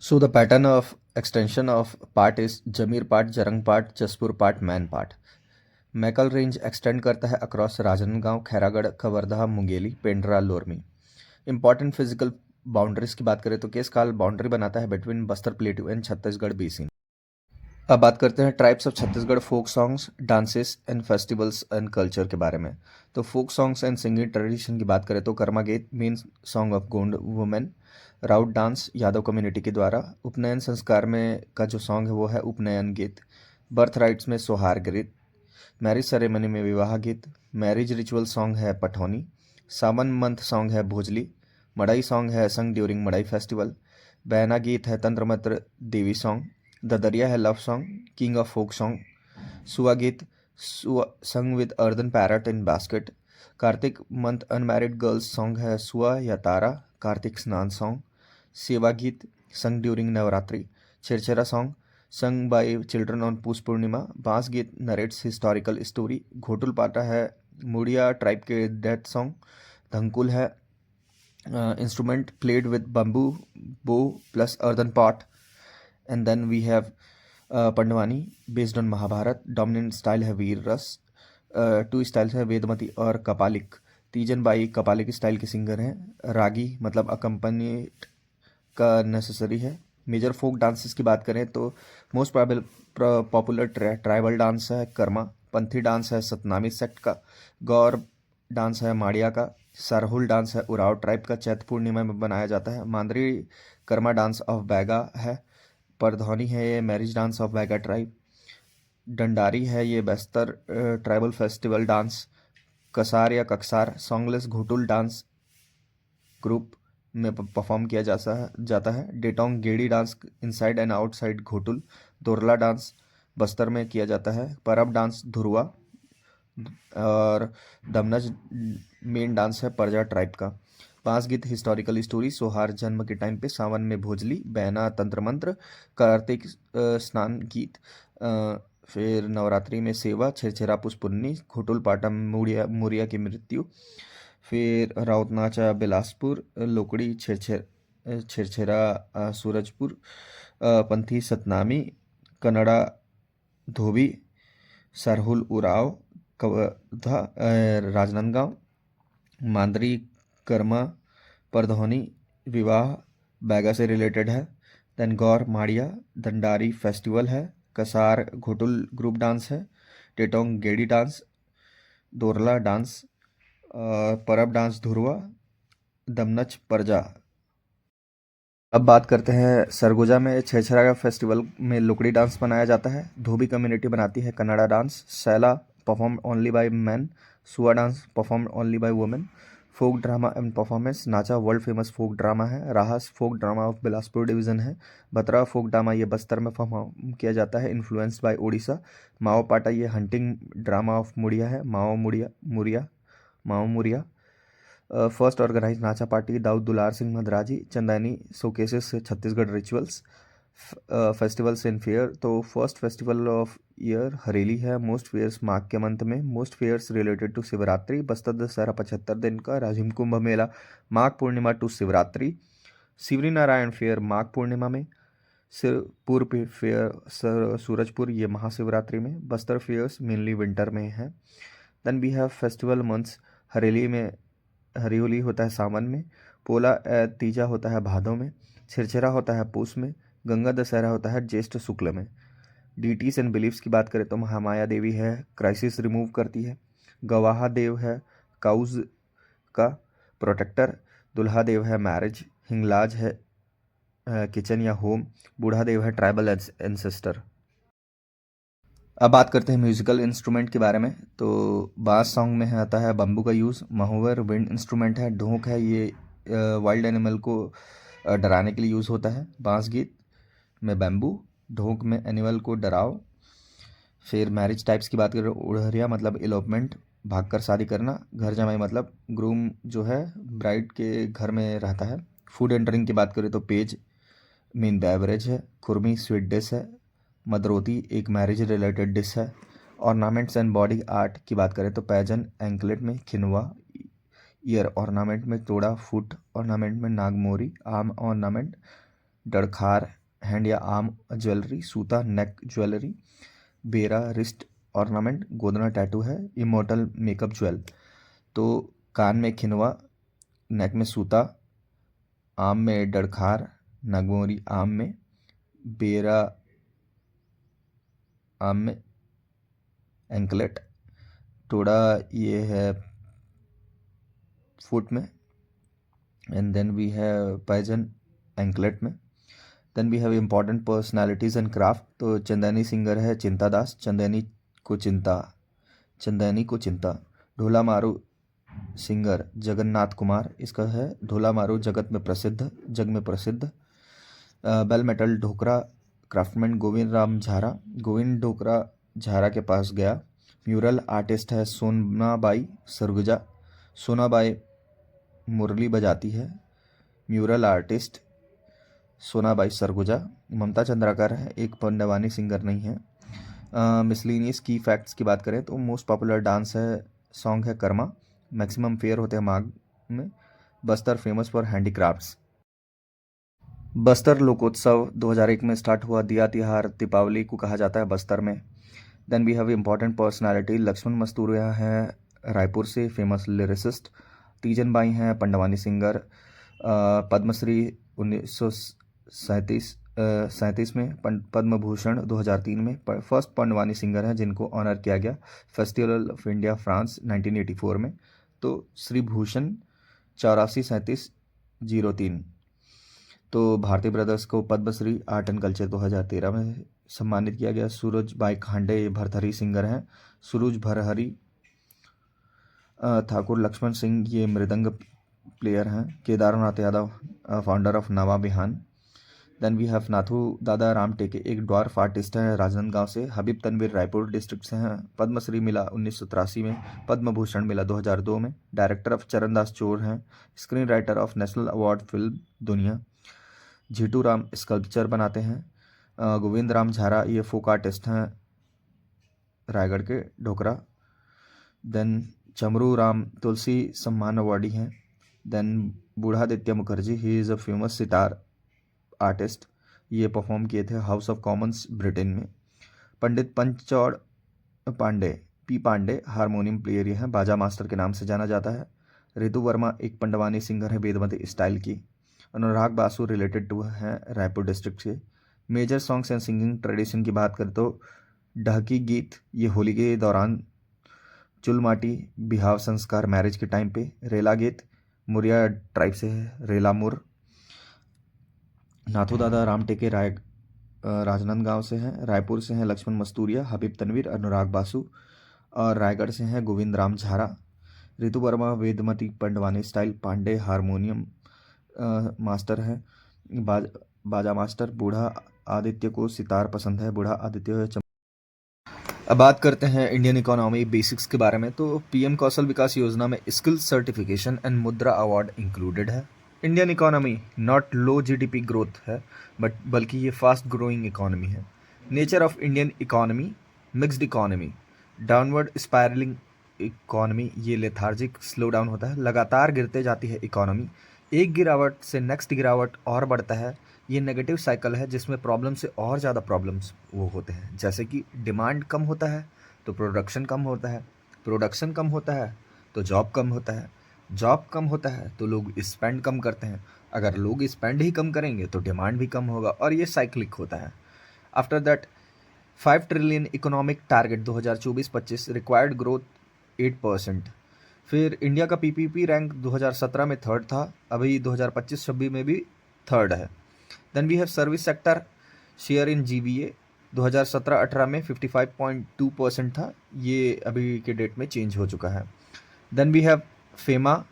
So the pattern of extension of part is Jamir part, Jarang part, Jaspur part, Man part. Maikal range extend करता है across Rajnandgaon, Khairagarh, Kawardha, Mungeli, Pendra, Lormi. Important physical boundaries की बात करें तो Keshkal boundary बनाता है between Bastar plateau and Chhattisgarh basin. अब बात करते हैं tribes of Chhattisgarh folk songs, dances and festivals and culture के बारे में। तो folk songs and singing tradition की बात करें तो Karma geet main song of Gond women, Raut dance Yadav community के द्वारा, उपनयन संस्कार में का जो सॉन्ग है वो है उपनयन गीत, बर्थ राइट्स में सोहार गीत, मैरिज सेरेमनी में विवाह गीत, मैरिज रिचुअल सॉन्ग है पठौनी, सावन मंथ सॉन्ग है भोजली, मड़ई सॉन्ग है संग ड्यूरिंग मड़ई फेस्टिवल, बैना गीत है तंत्र मंत्र देवी सॉन्ग, द दरिया है love song, king of folk song, Sua Geet sung with earthen parrot in basket, Kartik month unmarried girls song है सुआ या तारा, कार्तिक स्नान सॉन्ग, सेवा गीत संग during Navratri, Chherchhera song sung by children on पूस पूर्णिमा, बांस गीत नरेट्स हिस्टोरिकल स्टोरी, घोटुल पाटा है मुड़िया ट्राइब के डेथ सॉन्ग, धंकुल है instrument played with bamboo bow plus earthen pot. And then we have Pandwani based on Mahabharat. Dominant style है वीर रस, टू स्टाइल्स है वेदमती और कपालिक। तीजन बाई कपालिक स्टाइल के सिंगर हैं। रागी मतलब अकम्पनीट का नेसेसरी है। मेजर फोक डांसेस की बात करें तो मोस्ट पॉपुलर ट्राइबल डांस है कर्मा, पंथी डांस है सतनामी सेक्ट का, गौर डांस है माड़िया का, सरहुल डांस है उराव ट्राइब का, चैत पूर्णिमा में बनाया जाता है। मांदरी कर्मा डांस ऑफ बैगा है, परधौनी है ये marriage dance of Baiga tribe, Dandari है ये Bastar tribal festival dance, Kasar या Kaksar songless Ghotul dance group में परफॉर्म किया जाता है। डेटोंग Gedi dance inside and outside Ghotul, Dorla dance Bastar में किया जाता है। परब डांस धुरवा और दमनज मेन डांस है परजा ट्राइब का। पांच गीत हिस्टोरिकल स्टोरी, सोहार जन्म के टाइम पे, सावन में भोजली, बैना तंत्र मंत्र, कार्तिक स्नान गीत, फिर नवरात्रि में सेवा, छेरछेरा पुष्पुन्नी, घोटुल पाटा मुरिया की मृत्यु, फिर राउत नाचा बिलासपुर, लोकड़ी छेरछेरा सूरजपुर, पंथी सतनामी, कन्नड़ा धोबी, सरहुल उराव कवर्धा राजनांदगांव, मांदरी कर्मा परधौनी विवाह बैगा से रिलेटेड है। देन गौर माड़िया दंडारी फेस्टिवल है, कसार घोटुल ग्रुप डांस है, टेटोंग गेड़ी डांस, दोरला डांस, परब डांस धुरवा, दमनच परजा। अब बात करते हैं सरगुजा में छेरछेरा का फेस्टिवल में लोकड़ी डांस बनाया जाता है। धोबी कम्युनिटी बनाती है Kannada dance, Saila perform only by man, Sua dance perform only by women. Folk drama and performance, Nacha world famous folk drama है, Rahas folk drama of Bilaspur division है, बतरा फोक ड्रामा ये बस्तर में परफॉर्म किया जाता है इन्फ्लुएंस्ड बाय उड़ीसा। माओ पाटा ये हंटिंग ड्रामा ऑफ मुड़िया है, Mao Muria. First organise Nacha party Daud Dular Singh Madraji, Chandaini showcases Chhattisgarh rituals, festivals in fair. तो first festival of year Hareli है, मोस्ट फेयर्स माघ के मंथ में, most fairs related to Shivratri, Bastar Dussehra 75 दिन का, राजिम कुंभ मेला माघ पूर्णिमा टू शिवरात्रि, शिवरी नारायण फेयर माघ पूर्णिमा में, सिरपुर फेयर सूरजपुर ये महाशिवरात्रि में, बस्तर फेयर्स मेनली विंटर में है। Then we have festival months, Hareli में हरी होता है सावन में, पोला तीजा होता है भादों में, छिरछिरा होता है पूस में, गंगा दशहरा होता है ज्येष्ठ शुक्ल में। डीटीज एंड बिलीफ्स की बात करें तो महामाया देवी है, क्राइसिस रिमूव करती है, गवाहा देव है काउज का प्रोटेक्टर, दुल्हा देव है मैरिज, हिंगलाज है किचन या होम, बूढ़ा देव है ट्राइबल एंसेस्टर। अब बात करते हैं म्यूजिकल इंस्ट्रूमेंट के बारे में। तो बास सॉन्ग में आता है बम्बू का यूज़, महुवर विंड इंस्ट्रूमेंट है, ढोंक है ये वाइल्ड एनिमल को डराने के लिए यूज़ होता है। बांस गीत में बैम्बू, ढोंक में एनिमल को डराओ। फिर मैरिज टाइप्स की बात करें, उड़हरिया मतलब इलोपमेंट, भागकर शादी करना, घर जमाई मतलब ग्रूम जो है ब्राइड के घर में रहता है। फूड एंड ड्रिंक की बात करें तो पेज मीन बेवरेज है, खुरमी स्वीट डिश है, मदरोती एक मैरिज रिलेटेड डिश है। ऑर्नामेंट्स एंड बॉडी आर्ट की बात करें तो पैजन एंकलेट में खिनवा, ईयर ऑर्नामेंट में तोड़ा, फुट ऑर्नामेंट में नागमोरी, आर्म ऑर्नामेंट डड़खार हैंड या आर्म ज्वेलरी, सूता नेक ज्वेलरी, बेरा रिस्ट ऑर्नामेंट, गोदना टैटू है, इमोर्टल मेकअप ज्वेल। तो कान में खिनवा, नेक में सूता, आम में डड़खार, नागमोरी आम में, बेरा आम में, एंकलेट, टोड़ा ये है फुट में, and then we have paijan anklet में। Then we have important personalities and craft. तो चंदैनी सिंगर है चिंता दास, चंदैनी को चिंता। ढोला मारू सिंगर जगन्नाथ कुमार, इसका है ढोला मारू जग में प्रसिद्ध। Bell metal Dhokra craftsman Govind Dhokra झारा के पास गया। म्यूरल आर्टिस्ट है सोनाबाई मुरली बजाती है। Mural artist Sonabai Surguja. ममता चंद्राकर है, एक पंडवानी सिंगर नहीं है। मिसलिनियस की फैक्ट्स की बात करें तो मोस्ट पॉपुलर डांस है सॉन्ग है कर्मा। मैक्सिमम फेयर होते हैं माघ में। Bastar famous for handicrafts. Bastar लोकोत्सव 2001 में स्टार्ट हुआ। दिया तिहार दीपावली को कहा जाता है बस्तर में। Then we have important personality. Laxman Masturiya हैं रायपुर से, फेमस लिरिसिस्ट। तीजन बाई हैं पंडवानी सिंगर। पद्मश्री 1937 में, पद्म भूषण 2003 में। फर्स्ट पंडवानी सिंगर हैं जिनको ऑनर किया गया फेस्टिवल ऑफ इंडिया फ्रांस 1984 में। तो श्री भूषण 843703। तो भारती ब्रदर्स को पद्मश्री आर्ट एंड कल्चर 2013 में सम्मानित किया गया। सूरज बाई खांडे ये भरथरी सिंगर हैं। सूरज भरहरी। ठाकुर लक्ष्मण सिंह ये मृदंग प्लेयर हैं। केदारनाथ यादव फाउंडर ऑफ नवा बिहान। देन वी हैव नाथू दादा राम टेके, एक ड्वार्फ आर्टिस्ट हैं राजनांदगांव से। हबीब तनवीर रायपुर डिस्ट्रिक्ट से हैं। पद्मश्री मिला 1983 में। पद्म भूषण मिला 2002 में। डायरेक्टर ऑफ चरणदास चोर हैं। Screen writer of national award film दुनिया। जीटू राम स्कल्पचर बनाते हैं। गोविंद राम झारा ये फोक आर्टिस्ट हैं रायगढ़ के ढोकरा। देन चमरू राम तुलसी सम्मान अवार्डी हैं। Then Budhaditya Mukherjee he is a famous sitar artist, ये परफॉर्म किए थे हाउस ऑफ कॉमन्स ब्रिटेन में। पंडित पंचौड़ पांडे हारमोनियम प्लेयर ये हैं, बाजा मास्टर के नाम से जाना जाता है। रितु वर्मा एक पंडवानी सिंगर है वेदमती स्टाइल की। अनुराग बासु रिलेटेड टू हैं रायपुर डिस्ट्रिक्ट से। Major songs and singing tradition की बात करें तो ढहकी गीत ये होली के दौरान, चुलमाटी बिहाव संस्कार मैरिज के टाइम पे, रेला गीत मुरिया ट्राइब से है रेलामुर। नाथू दादा राम टेके राजनांदगांव से हैं। रायपुर से हैं लक्ष्मण मस्तूरिया, हबीब तनवीर, अनुराग बासु। और रायगढ़ से हैं Govind Ram Jhara. Ritu Verma Vedmati Pandavani style Pandey harmonium master है। बाजा मास्टर। बूढ़ा आदित्य को सितार पसंद है। बूढ़ा आदित्य अब बात करते हैं इंडियन इकोनॉमी बेसिक्स के बारे में। तो पीएम कौशल विकास योजना में स्किल सर्टिफिकेशन एंड मुद्रा अवार्ड इंक्लूडेड है। Indian economy not low GDP growth है बल्कि ये फास्ट ग्रोइंग इकोनॉमी है। Nature of Indian economy mixed economy, downward spiralling economy, ये लेथार्जिक स्लो डाउन होता है, लगातार गिरते जाती है इकोनॉमी, एक गिरावट से नेक्स्ट गिरावट और बढ़ता है। ये नेगेटिव साइकिल है जिसमें प्रॉब्लम से और ज़्यादा प्रॉब्लम्स वो होते हैं, जैसे कि डिमांड कम होता है तो प्रोडक्शन कम होता है, प्रोडक्शन कम होता है तो जॉब कम होता है, जॉब कम होता है तो लोग स्पेंड कम करते हैं, अगर लोग स्पेंड ही कम करेंगे तो डिमांड भी कम होगा और ये साइक्लिक होता है। After that 5 trillion economic target 2024-25 required growth 8%। फिर इंडिया का पीपीपी रैंक 2017 में थर्ड था, अभी 2025-26 में भी थर्ड है। Then we have service sector share in GVA 2017-18 में 55.2% था, ये अभी के डेट में चेंज हो चुका है। Then we have FEMA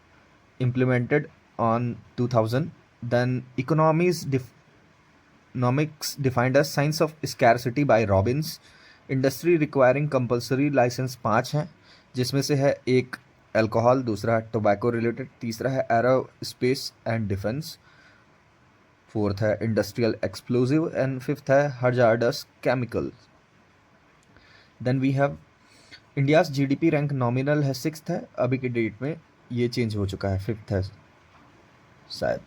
implemented on 2000. Then economics defined as science of scarcity by Robbins. Industry requiring compulsory licence 5 हैं, जिसमें से है एक अल्कोहल, दूसरा टोबैको रिलेटेड, तीसरा है एरोस्पेस एंड डिफेंस, फोर्थ है इंडस्ट्रियल एक्सप्लोजिव एंड फिफ्थ है hazardous chemical. Then we have India's GDP rank nominal है 6th है, अभी के डेट में ये चेंज हो चुका है 5th है शायद।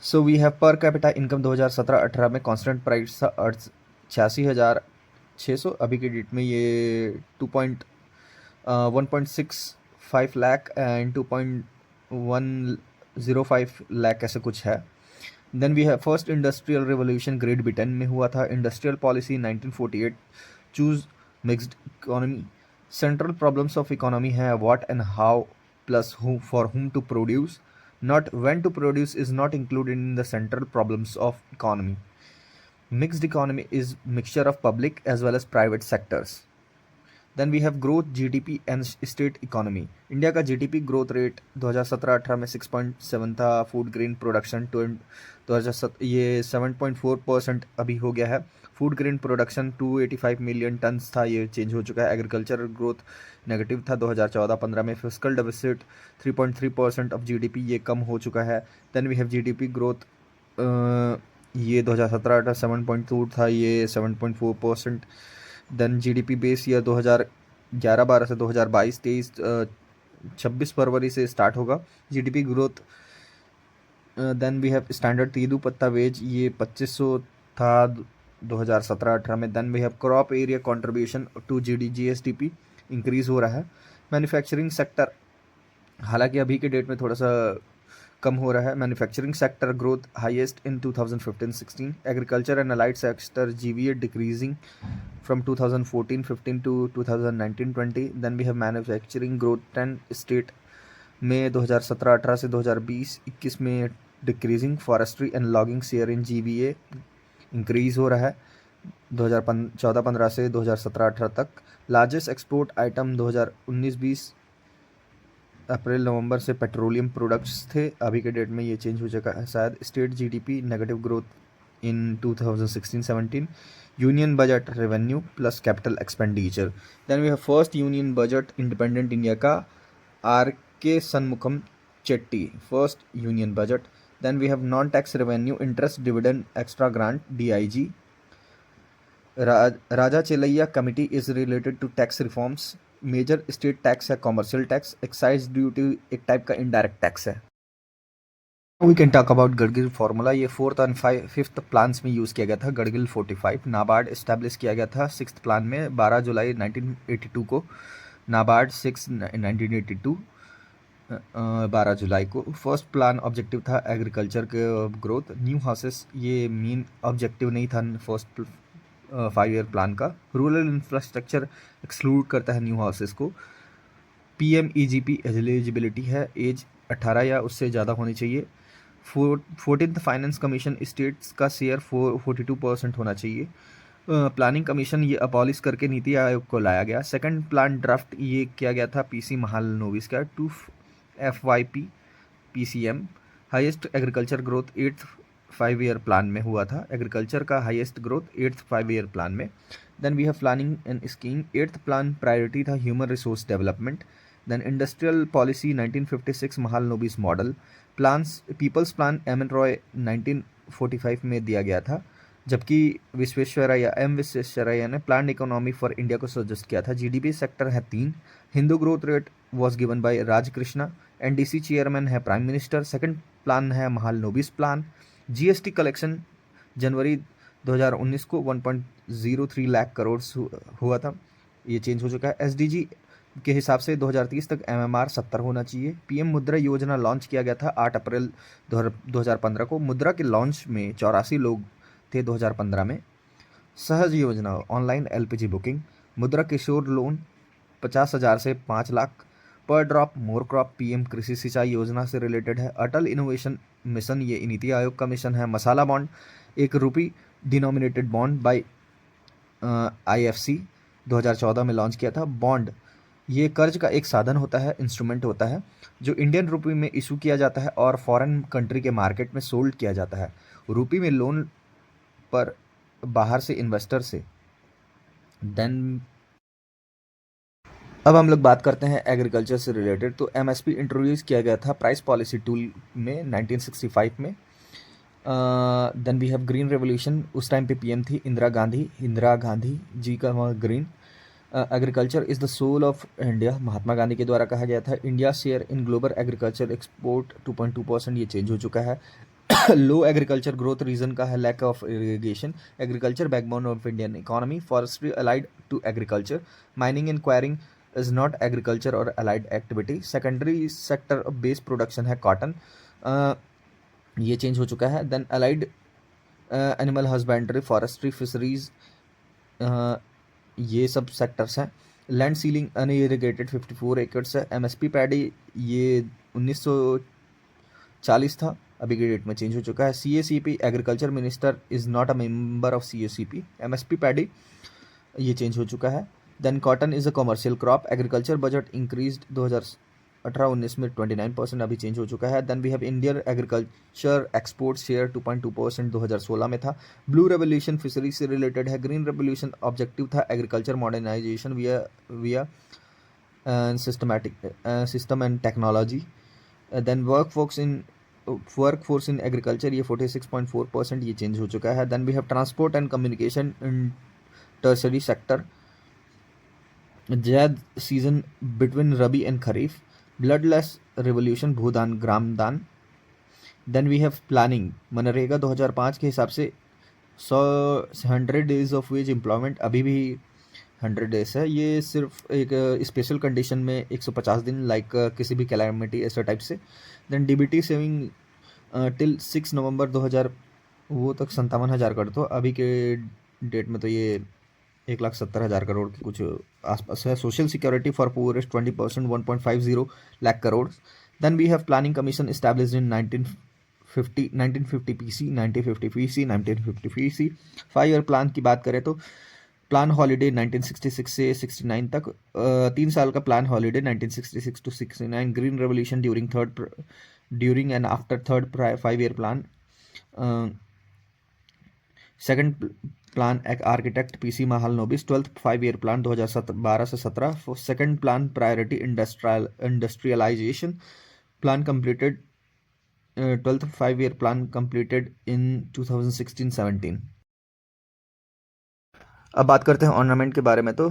So we have per capita income 2017-18 में कांस्टेंट प्राइस था 86,600, अभी के डेट में ये 1.65 लाख एंड 2.105 लाख ऐसे कुछ है। Then we have first industrial revolution great Britain में हुआ था। Industrial policy 1948, choose mixed economy. Central problems of economy है what and how plus who for whom to produce, not when to produce is not included in the central problems of economy. Mixed economy is mixture of public as well as private sectors. Then we have growth, GDP and state economy. India का GDP growth rate 2017-18 में 6.7 था। Food grain production 2007 ये 7.4% अभी हो गया है। Food grain production 285 million turns था, ये चेंज हो चुका है। एग्रीकल्चर ग्रोथ नेगेटिव था 2014-15 में। फिस्कल डेफिसिट 3.3% ऑफ GDP, ये कम हो चुका है। Then we have GDP growth, ये 2017-18 7.2 था, ये 7.4%। देन GDP बेस ईयर 2011-12 से 2022-23 26 फरवरी से स्टार्ट होगा GDP growth. Then we have standard tendu patta wage, ये 2500 था 2017-18 में। Then we have crop area contribution to GSDP increase हो रहा है। मैन्युफैक्चरिंग सेक्टर हालांकि अभी के डेट में थोड़ा सा कम हो रहा है। Manufacturing sector growth highest in 2015-16। Agriculture and allied sector GVA decreasing from 2014-15 to 2019-20। Then we have manufacturing growth 10 state में 2017-18 से 2020-21 में decreasing. Forestry and logging share in GVA increase हो रहा है 2014-15 से 2017-18 तक। Largest export item 2019-20 April November से petroleum products थे, अभी के डेट में ये चेंज हो चुका है शायद। State GDP negative growth in 2016-17। Union budget revenue plus capital expenditure. Then we have first union budget independent India का RK Shanmukham Chetty, first union budget. Then we have non tax revenue interest dividend extra grant DIG। Raja Chelliah committee is related to tax reforms. Major state tax है commercial tax. Excise duty एक type का indirect tax है। We can talk about Gadgil formula, ये 4th और 5th plans में use किया गया था। गडगिल 45 नाबार्ड इस्टेब्लिश किया गया था 6th प्लान में 12 जुलाई 1982 को। नाबार्ड 6 1982 12 जुलाई को। फर्स्ट प्लान ऑब्जेक्टिव था एग्रीकल्चर के ग्रोथ। न्यू हाउसेस ये मेन ऑब्जेक्टिव नहीं था फर्स्ट 5 ईयर प्लान का। रूरल इंफ्रास्ट्रक्चर एक्सक्लूड करता है न्यू हाउसेस को। PMEGP एलिजिबिलिटी है, एज 18 या उससे ज़्यादा होनी चाहिए। 14th फाइनेंस कमीशन स्टेट्स का शेयर 42% होना चाहिए। प्लानिंग कमीशन ये अबॉलिश करके नीति आयोग को लाया गया। सेकंड प्लान ड्राफ्ट ये किया गया था PC महालनोबिस का 2 FYP PCM। Highest agriculture growth 8th 5 year plan में हुआ था। एग्रीकल्चर का highest growth 8th 5 year plan में। Then we have planning and scheme. 8th plan priority था human resource development. Then industrial policy 1956 Mahalanobis model. Plans people's plan M Roy 1945 में दिया गया था, जबकि विश्वेश्वरैया ने प्लान इकोनॉमी फॉर इंडिया को सजेस्ट किया था। GDP सेक्टर है 3। Hindu growth rate was given by Rajkrishna. NDC chairman है प्राइम मिनिस्टर। सेकंड प्लान है महालनोबिस प्लान। GST कलेक्शन जनवरी 2019 को 1.03 लाख करोड़ हुआ था, ये चेंज हो चुका है। SDG के हिसाब से 2030 तक MMR 70 होना चाहिए। PM मुद्रा योजना लॉन्च किया गया था 8 अप्रैल 2015 को। मुद्रा के लॉन्च में 84 लोग थे 2015 में। सहज योजना ऑनलाइन LPG बुकिंग। मुद्रा किशोर लोन 50,000 से 5 लाख। पर ड्रॉप मोर क्रॉप PM कृषि सिंचाई योजना से रिलेटेड है। अटल इनोवेशन मिशन ये नीति आयोग का मिशन है। Masala bond ₹1 denominated bond by IFC 2014 में लॉन्च किया था। बॉन्ड ये कर्ज का एक साधन होता है, इंस्ट्रूमेंट होता है जो इंडियन रुपी में इशू किया जाता है और फॉरेन कंट्री के मार्केट में सोल्ड किया जाता है। रुपी में लोन पर बाहर से इन्वेस्टर से। देन अब हम लोग बात करते हैं एग्रीकल्चर से रिलेटेड। तो MSP इंट्रोड्यूस किया गया था प्राइस पॉलिसी टूल में 1965 में। Then we have green revolution, उस टाइम पे PM थी इंदिरा गांधी जी का green. Agriculture is the soul of India, Mahatma Gandhi के द्वारा कहा गया था। India share in global agriculture export 2.2%, ये चेंज हो चुका है। लो एग्रीकल्चर ग्रोथ रीजन का है lack of irrigation, agriculture backbone of Indian economy, forestry allied to agriculture, mining and quarrying is not agriculture और allied activity, secondary sector based production है cotton, ये change हो चुका है। Then allied animal husbandry, forestry, fisheries, ये सब sectors हैं। Land ceiling unirrigated 54 acres है। एमएसपी पैडी ये 1940 था, अभी के डेट में चेंज हो चुका है। CACP agriculture minister is not a member of CACP. MSP paddy ये चेंज हो चुका है। Then cotton is a commercial crop, agriculture budget increased 2018-19 में 29%, अभी चेंज हो चुका है। Then we have Indian agriculture export share 2.2% 2016 में था। ब्लू रेवोल्यूशन फिशरी से रिलेटेड है। ग्रीन रेवोल्यूशन ऑब्जेक्टिव था agriculture modernisation via systematic system and technology. Then workforce in agriculture ये 46.4%, ये चेंज हो चुका है। Then we have transport and communication in tertiary sector, Zaid season between Rabi and Kharif, bloodless revolution Bhoodan Gramdan. Then we have planning, MNREGA 2005 के हिसाब से 100 days of ways employment अभी भी 100 डेज है। ये सिर्फ एक स्पेशल कंडीशन में 150 दिन, लाइक किसी भी कैलामिटी ऐसा टाइप से। देन डीबीटी सेविंग टिल 6 नवंबर 2000 वो तक 57,000 कर दो, अभी के डेट में तो ये 1,70,000 करोड़ के कुछ आसपास है। Social security for poorest 20%, 1.50 lakh crore. Then we have planning commission established in 1950 PC, 1950 PC. 5 year plan की बात करें तो प्लान हॉलीडे 1966 से 69 तक, 3 साल का plan holiday 1966 to 69। Green revolution during and after third 5 year plan. Second plan architect PC Mahalanobis. 12th 5 year plan 2012 से 17। Second plan priority industrialisation plan completed, 12th 5 year plan completed in 2016-17। अब बात करते हैं ornament के बारे में। तो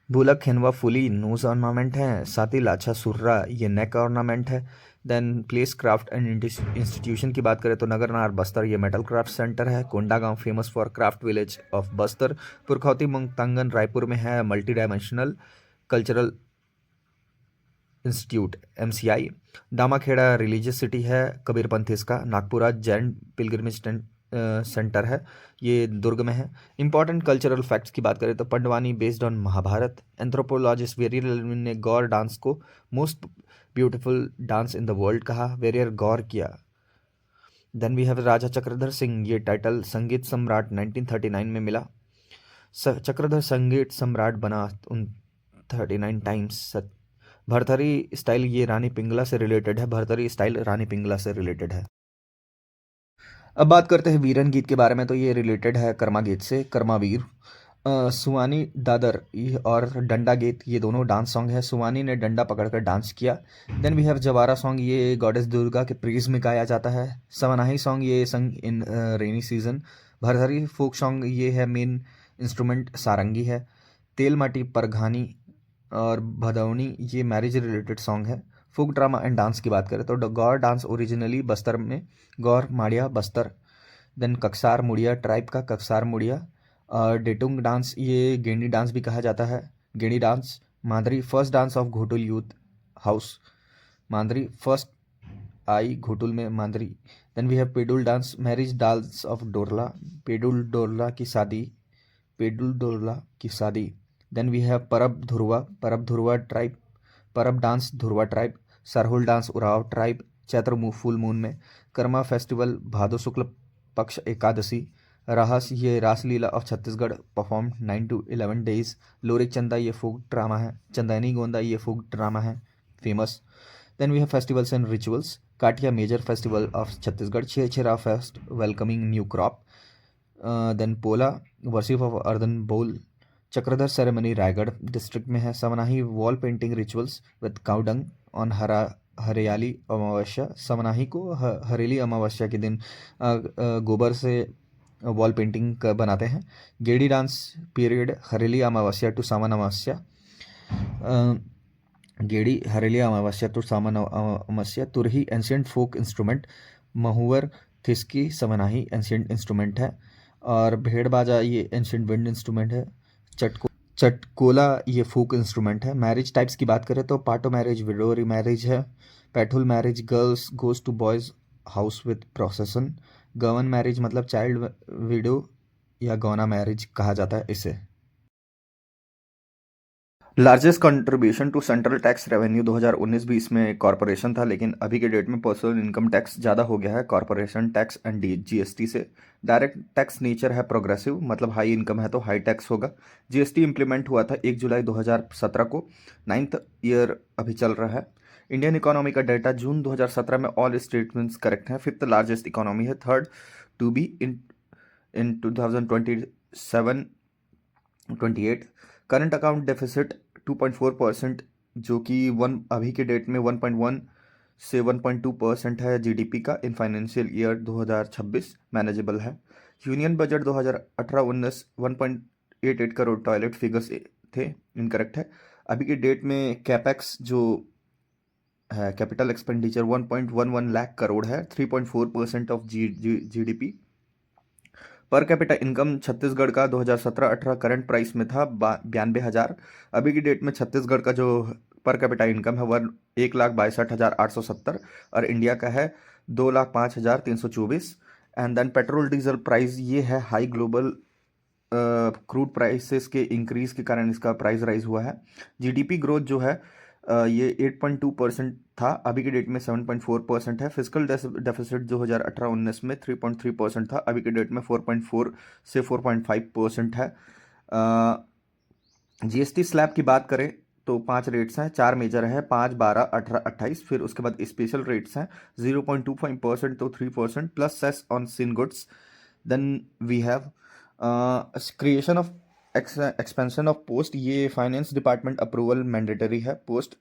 भूलक खिनवा फुली नोज ऑर्नामेंट है, साथी लाछा सुर्रा ये नेक ऑर्नामेंट है। Then place craft and institution की बात करें तो नगरनार बस्तर ये मेटल क्राफ्ट सेंटर है। Kondagaon famous for craft village of Bastar. पुरखौती मुंगतांगन रायपुर में है multi dimensional cultural institute MCI. Damakheda religious city है, कबीरपंथ इसका। नागपुरा जैन पिलग्रिमेज सेंटर है, ये दुर्ग में है। इंपॉर्टेंट कल्चरल फैक्ट्स की बात करें तो Pandavani based on Mahabharat. Anthropologist Verrier Elwin ने गौर डांस को most beautiful dance in the world कहा, वेरियर गौर किया। Then we have Raja Chakradhar Singh, ये टाइटल संगीत सम्राट 1939 में मिला। चक्रधर संगीत सम्राट बना 39 टाइम्स। भरथरी स्टाइल ये रानी पिंगला से रिलेटेड है, भरथरी स्टाइल रानी पिंगला से रिलेटेड है। अब बात करते हैं वीरन गीत के बारे में। तो ये रिलेटेड है कर्मा गीत से, कर्मावीर। सुवानी दादर और डंडा गीत ये दोनों डांस सॉन्ग है, सुवानी ने डंडा पकड़कर डांस किया। Then we have Jawara song, ये गॉडेस दुर्गा के प्रीज में गाया जाता है। सवनाही सॉन्ग ये sung in rainy season. Bharthari folk song ये है, मेन इंस्ट्रूमेंट सारंगी है। तेल माटी परघानी और भदौनी ये मैरिज रिलेटेड सॉन्ग है। फोक ड्रामा एंड डांस की बात करें तो गौर डांस ओरिजिनली बस्तर में, गौर माड़िया बस्तर। देन कक्सार मुड़िया ट्राइब का कक्सार मुड़िया। डेटुंग डांस ये गेंडी डांस भी कहा जाता है, Gendi dance. Mandri first dance of Ghotul youth house, Mandri first आई घोटुल में Mandri. Then we have Pedul dance, marriage dance of Dorla, Pedul Dorla की शादी, पेडुल डोरला की शादी। Then we have Parab Dhurwa tribe, Parab dance Dhurwa tribe. Sarhul dance Oraon tribe, Chaitra full moon में। कर्मा फेस्टिवल भादो शुक्ल पक्ष एकादशी। राहस ये Raslila of Chhattisgarh perform 9 to 11 days. Lorik Chanda ये फोक ड्रामा है, चंदैनी गोंदा ये फोक ड्रामा है famous. Then we have festivals and rituals, Katiya major festival of Chhattisgarh, Chhera fest welcoming new crop. Then Pola worship of earthen bull, Chakradhar ceremony Raigarh district में है। Savnahi wall painting rituals with cow dung on Hariyali Amavasya, सवनाही को हरेली अमावस्या के दिन गोबर से वॉल पेंटिंग बनाते हैं। गेड़ी dance period Hareli Amavasya to Sawan Amavasya, Gedi Hareli Amavasya to सावन अमावस्या। तुरही एंशियंट फोक इंस्ट्रूमेंट, महुवर थिस्की सवनाही एंशियंट इंस्ट्रूमेंट है, और भेड़ बाजा ये एंशियंट विंड इंस्ट्रूमेंट है। चटकोला ये फोक इंस्ट्रूमेंट है। मैरिज टाइप्स की बात करें तो पाटो मैरिज विडो मैरिज है। Paithul marriage girls goes to boys house with procession. गवर्न मैरिज मतलब चाइल्ड विडो या गौना मैरिज कहा जाता है इसे। Largest contribution to central tax revenue 2019-20 में कॉरपोरेशन था, लेकिन अभी के डेट में पर्सनल इनकम टैक्स ज़्यादा हो गया है कॉरपोरेशन टैक्स एंड जीएसटी से। डायरेक्ट टैक्स नेचर है प्रोग्रेसिव, मतलब हाई इनकम है तो हाई टैक्स होगा। जीएसटी इंप्लीमेंट हुआ था 1 जुलाई 2017 को, 9th ईयर अभी चल रहा है। इंडियन इकोनॉमी का डाटा जून 2017 में ऑल स्टेटमेंट्स करेक्ट हैं। 5th लार्जेस्ट इकोनॉमी है, third to be in 2027-28। Current account deficit 2.4%, जो कि वन अभी के डेट में 1.1 से 1.2% है जीडीपी का इन फाइनेंशियल ईयर 2026, मैनेजेबल है। Union budget 2018-19 1.88 crore toilet figures थे, इनकरेक्ट है। अभी के डेट में कैपेक्स जो है कैपिटल एक्सपेंडिचर 1.11 लाख करोड़ है, 3.4% ऑफ जीडीपी। पर कैपिटा इनकम छत्तीसगढ़ का 2017-18 करंट प्राइस में था 92,000। अभी की डेट में छत्तीसगढ़ का जो पर कैपिटा इनकम है वह 1,62,870 और इंडिया का है 2,05,324। And then petrol diesel price ये है हाई ग्लोबल क्रूड प्राइसेस के इंक्रीज के कारण इसका प्राइस राइज हुआ है। जीडीपी ग्रोथ जो है ये 8.2% था, अभी की डेट में 7.4% है। फिजिकल डेफिसिट 2018-19 में 3.3% था, अभी के डेट में 4.4 से 4.5% है। जीएसटी स्लैब की बात करें तो 5 रेट्स हैं, 4 मेजर है, 5, 12, 18, 28। फिर उसके बाद स्पेशल रेट्स हैं 0.25% तो 3% plus cess on sin goods. Then we have creation of expansion of post, ये फाइनेंस डिपार्टमेंट अप्रूवल मैंडेटरी है। पोस्ट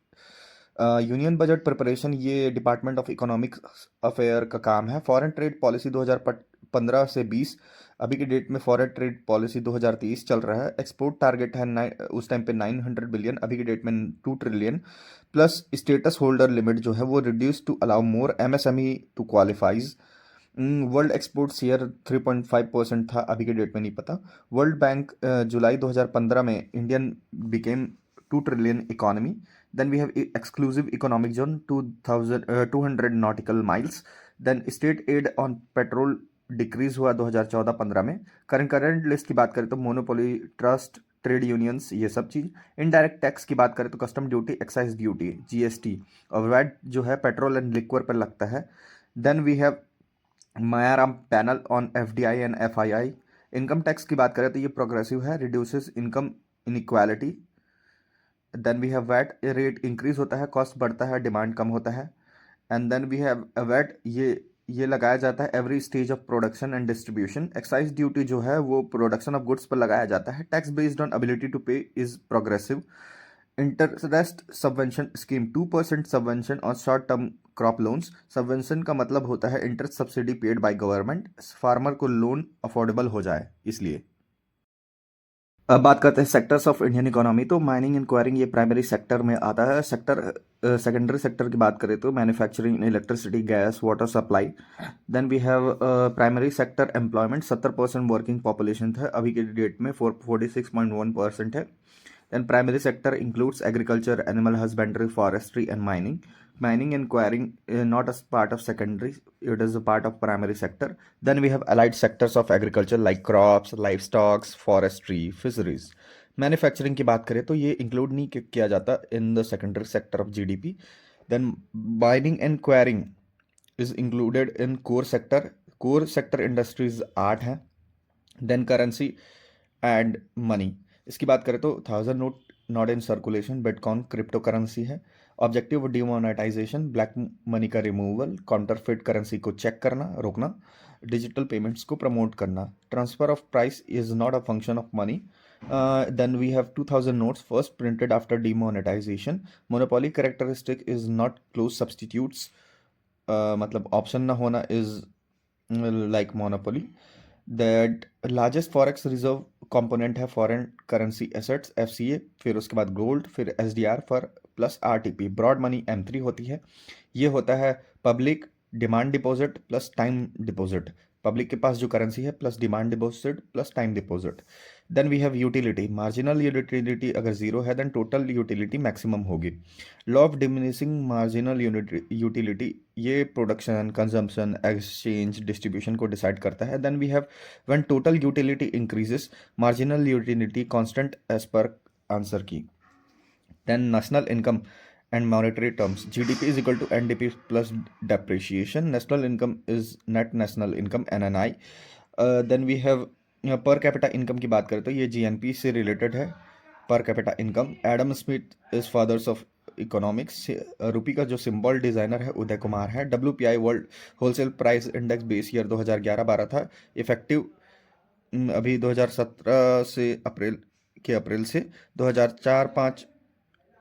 यूनियन बजट प्रिपरेशन ये डिपार्टमेंट ऑफ इकोनॉमिक अफेयर का काम है। फॉरेन ट्रेड पॉलिसी 2015 से 20, अभी की डेट में फॉरेन ट्रेड पॉलिसी 2023 चल रहा है। एक्सपोर्ट टारगेट है उस टाइम पे 900 बिलियन, अभी की डेट में 2 trillion. Plus status holder limit जो है वो reduce to allow more MSME to qualifies. World export share 3.5% था, अभी के डेट में नहीं पता। वर्ल्ड बैंक जुलाई 2015 में Indian became 2 trillion economy. Then we have exclusive economic zone 200 nautical miles. Then state aid on petrol decrease हुआ 2014-15 में। Current list की बात करें तो मोनोपोली, ट्रस्ट, ट्रेड यूनियंस, ये सब चीज़। इनडायरेक्ट टैक्स की बात करें तो custom duty, excise duty, GST और वैट जो है पेट्रोल एंड लिक्वर पर लगता है। Then we have Mayaram panel on FDI and FII. Income tax की बात करें तो ये प्रोग्रेसिव है, reduces income inequality. Then we have VAT, rate increase होता है, कॉस्ट बढ़ता है, डिमांड कम होता है। And then we have VAT, ये लगाया जाता है every stage of production and distribution. Excise duty जो है वो प्रोडक्शन ऑफ गुड्स पर लगाया जाता है। Tax based on ability to pay is progressive. Interest subvention scheme 2% subvention on short term crop loans. Subvention का मतलब होता है interest subsidy paid by government, farmer को लोन अफोर्डेबल हो जाए इसलिए। अब बात करते हैं सेक्टर्स ऑफ इंडियन इकोनॉमी। तो माइनिंग एंड क्वायरिंग ये प्राइमरी सेक्टर में आता है। सेकेंडरी सेक्टर की बात करें तो manufacturing, electricity, gas, water supply. Then we have primary sector employment, 70% working population था, अभी के डेट में 46.1% है। Then primary sector includes agriculture, animal husbandry, forestry, and mining. Mining and quarrying not as part of secondary; it is a part of primary sector. Then we have allied sectors of agriculture like crops, livestock, forestry, fisheries. Manufacturing की बात करें तो ये include नहीं किया जाता in the secondary sector of GDP. Then mining and quarrying is included in core sector. Core sector industries 8 हैं। Then currency and money, इसकी बात करें तो 1000 note not in circulation, bitcoin crypto currency है। ऑब्जेक्टिव डिमोनेटाइजेशन, ब्लैक मनी का removal, counterfeit currency को check करना, रोकना, डिजिटल पेमेंट्स को प्रमोट करना। Transfer of price is not a function of money. Then we have 2000 notes first printed after demonetisation. Monopoly characteristic is not close substitutes, मतलब option ना होना is like monopoly. That largest forex reserve component है foreign currency assets, FCA, फिर उसके बाद gold, फिर SDR for plus RTP. Broad money M3 होती है, ये होता है public demand deposit plus time deposit, public के पास जो करेंसी है plus demand deposit plus time deposit. Then we have utility, marginal utility अगर जीरो है देन टोटल यूटिलिटी मैक्सिमम होगी। Law of diminishing marginal utility, ये प्रोडक्शन, कंजम्पशन, एक्सचेंज, डिस्ट्रीब्यूशन को decide करता है। Then we have when total utility increases marginal utility constant as per answer key. Then national income and monetary terms, GDP is equal to NDP plus depreciation. National income is net national income, NNI. Then we have per capita income की बात करें तो ये GNP से related है। Per capita income, Adam Smith is fathers of economics. Rupee का जो symbol designer है उदय कुमार है। WPI world wholesale price index base year 2011-12 था। इफेक्टिव अभी 2017 से अप्रैल से 2004-5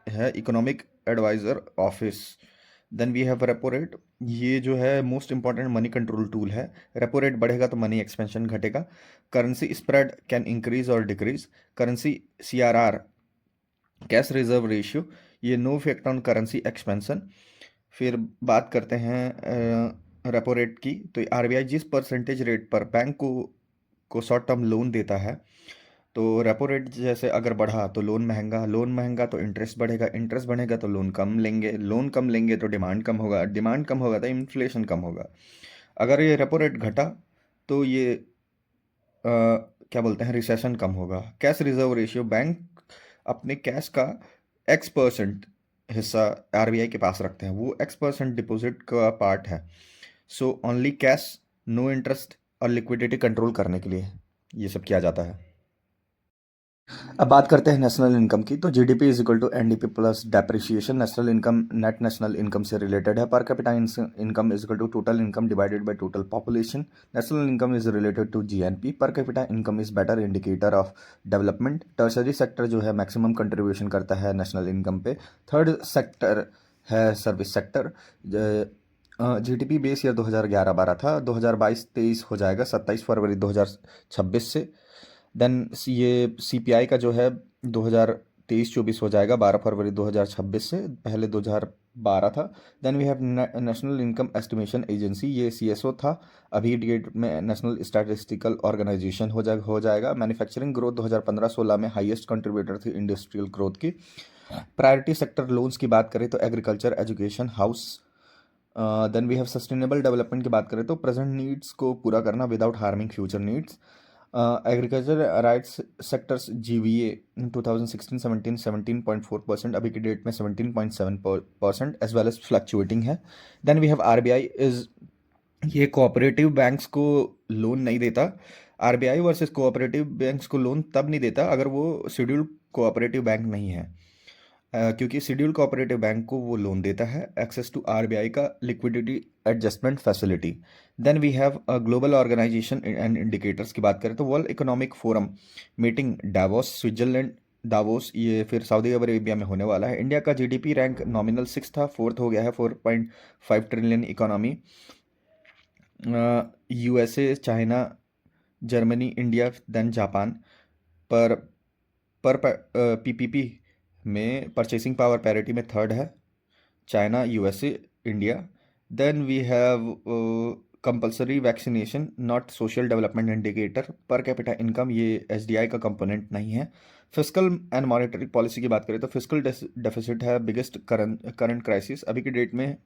है। Economic adviser office. Then we have repo rate, ये जो है most important money control tool है। रेपो रेट बढ़ेगा तो मनी एक्सपेंशन घटेगा। करेंसी स्प्रेड कैन इंक्रीज और decrease. Currency CRR, cash reserve ratio, ये no effect on currency expansion. फिर बात करते हैं रेपो रेट की, तो RBI जिस परसेंटेज रेट पर बैंक को शॉर्ट टर्म लोन देता है, तो रेपो रेट जैसे अगर बढ़ा तो लोन महंगा तो इंटरेस्ट बढ़ेगा, इंटरेस्ट बढ़ेगा तो लोन कम लेंगे तो डिमांड कम होगा तो इन्फ्लेशन कम होगा। अगर ये रेपो रेट घटा तो ये क्या बोलते हैं, रिसेशन कम होगा। कैश रिजर्व रेशियो, बैंक अपने कैश का X% हिस्सा RBI के पास रखते हैं, वो X% डिपॉजिट का पार्ट है। So only cash, no interest और लिक्विडिटी कंट्रोल करने के लिए ये सब किया जाता है। अब बात करते हैं नेशनल इनकम की, तो GDP is equal to NDP plus depreciation. National income net national income से रिलेटेड है। Per capita income is equal to total income divided by total population. National income is related to GNP। Per capita income is better indicator of development. Tertiary sector जो है maximum contribution करता है national income पे। Third sector है service sector. GDP base year 2011-12 था, 2022-23 हो जाएगा 27 फरवरी 2026 से। देन ये CPI का जो है 2023-24 हो जाएगा 12 फरवरी 2026 से, पहले 2012 था। Then we have national income estimation agency, ये CSO था, अभी डेट में नेशनल स्टैटिस्टिकल ऑर्गेनाइजेशन हो जाएगा। मैन्युफैक्चरिंग ग्रोथ 2015-16 में हाईएस्ट कंट्रीब्यूटर थी इंडस्ट्रियल ग्रोथ की। प्रायोरिटी सेक्टर लोन्स की बात करें तो agriculture, education, house. Then we have sustainable development की बात करें तो प्रेजेंट नीड्स को पूरा करना without harming future needs. Agriculture rights sectors GVA 2016-17 17.4%, अभी की डेट में 17.7% एज वेल एज फ्लक्चुएटिंग है। Then we have RBI is, ये कोऑपरेटिव बैंक्स को लोन नहीं देता। RBI वर्सेस कोऑपरेटिव बैंक्स को लोन तब नहीं देता अगर वो शेड्यूल्ड कोऑपरेटिव बैंक नहीं है, क्योंकि शेड्यूल कोऑपरेटिव बैंक को वो लोन देता है। एक्सेस टू RBI का liquidity adjustment facility. Then we have global organisation and indicators की बात करें तो world economic forum meeting Davos, Switzerland Davos, ये फिर सऊदी अरेबिया में होने वाला है। इंडिया का GDP रैंक नॉमिनल 6 था, 4th हो गया है, 4.5 trillion economy. USA, China, Germany, India, then Japan. पर PPP में परचेसिंग पावर पैरिटी में थर्ड है China, USA, India. Then we have compulsory vaccination, not social development indicator. Per capita income, ये SDI का कंपोनेंट नहीं है। फिस्कल एंड मॉनेटरी पॉलिसी की बात करें तो फिस्कल डेफिसिट है बिगेस्ट करंट क्राइसिस अभी की डेट में,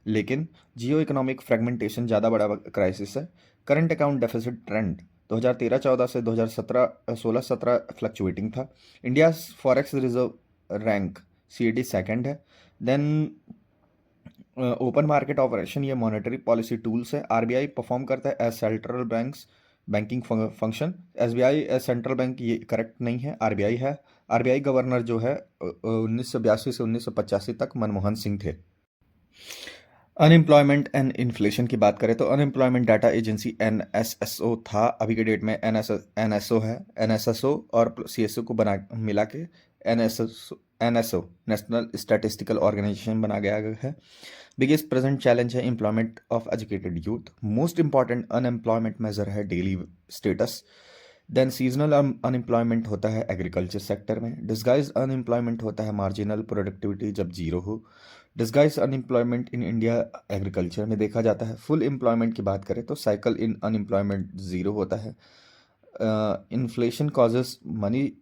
लेकिन जियो इकोनॉमिक फ्रेगमेंटेशन ज़्यादा बड़ा क्राइसिस है। करंट अकाउंट डेफिसिट ट्रेंड 2013-14 से 2016-17 फ्लक्चुएटिंग था। India forex reserve rank CAD second है। देन ओपन मार्केट ऑपरेशन, ये मॉनेटरी पॉलिसी टूल्स है। RBI परफॉर्म करता है as central banks banking function. SBI as central bank, ये करेक्ट नहीं है, RBI है। RBI गवर्नर जो है 1982 से 1985 तक मनमोहन सिंह थे। अनएम्प्लॉयमेंट एंड इन्फ्लेशन की बात करें तो अनएम्प्लॉयमेंट डाटा एजेंसी NSSO था, अभी के डेट में NSO है। NSSO और CSO को बना मिला के NSO नेशनल स्टैटिस्टिकल ऑर्गेनाइजेशन बना गया है। बिगेस्ट प्रेजेंट चैलेंज है employment of educated youth. Most important unemployment measure है daily status. Then seasonal unemployment होता है एग्रीकल्चर सेक्टर में। डिस्गाइज अनएम्प्लॉयमेंट होता है मार्जिनल प्रोडक्टिविटी जब जीरो हो। Disguised unemployment in India agriculture में देखा जाता है। फुल एम्प्लॉयमेंट की बात करें तो साइकिल इन अनएम्प्लॉयमेंट जीरो होता है। इन्फ्लेशन कॉजेस मनी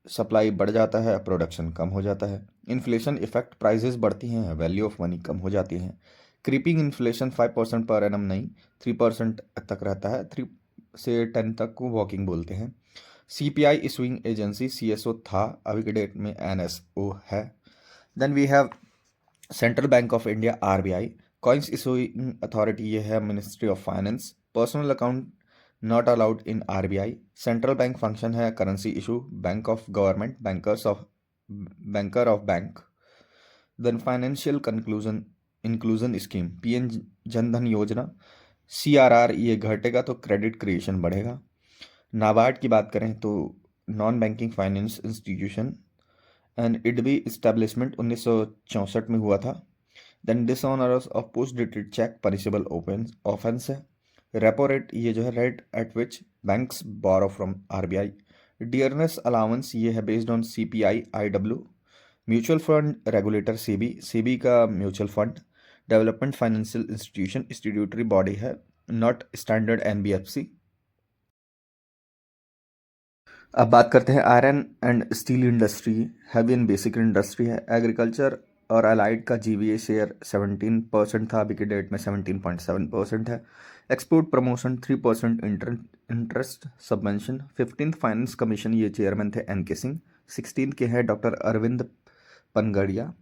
सप्लाई बढ़ जाता है, प्रोडक्शन कम हो जाता है। इन्फ्लेशन इफेक्ट प्राइजेस बढ़ती हैं, वैल्यू ऑफ मनी कम हो जाती है। क्रीपिंग इन्फ्लेशन 5% पर एनम नहीं 3% तक रहता है। 3 से 10 तक को वॉकिंग बोलते हैं। सीपीआई इशूइंग एजेंसी सीएसओ था, अभी के डेट में एनएसओ है। Then we have central bank of India RBI. Coins issuing authority ये है ministry of finance. Personal account not allowed in RBI. Central bank function है currency issue, bank of government, banker of bank. Then financial conclusion inclusion scheme PM Jan Dhan योजना। CRR ये घटेगा तो credit creation बढ़ेगा। नाबार्ड की बात करें तो non banking finance institution and IDBI establishment 1964 में हुआ था। Then dishonours of post dated cheque punishable offence है। रेपो रेट ये जो है rate at which banks borrow from RBI. Dearness allowance ये है based on CPI IW. Mutual fund regulator SEBI, SEBI का mutual fund development financial institution statutory body है, not standard NBFC. अब बात करते हैं iron and steel industry, heavy and basic industry है। Agriculture और अलाइड का जीवीए शेयर 17% था, अभी के डेट में 17.7% है। Export promotion 3%, interest subvention. 15th finance commission ये चेयरमैन थे एन के सिंह। 16th के हैं doctor Arvind Panagariya.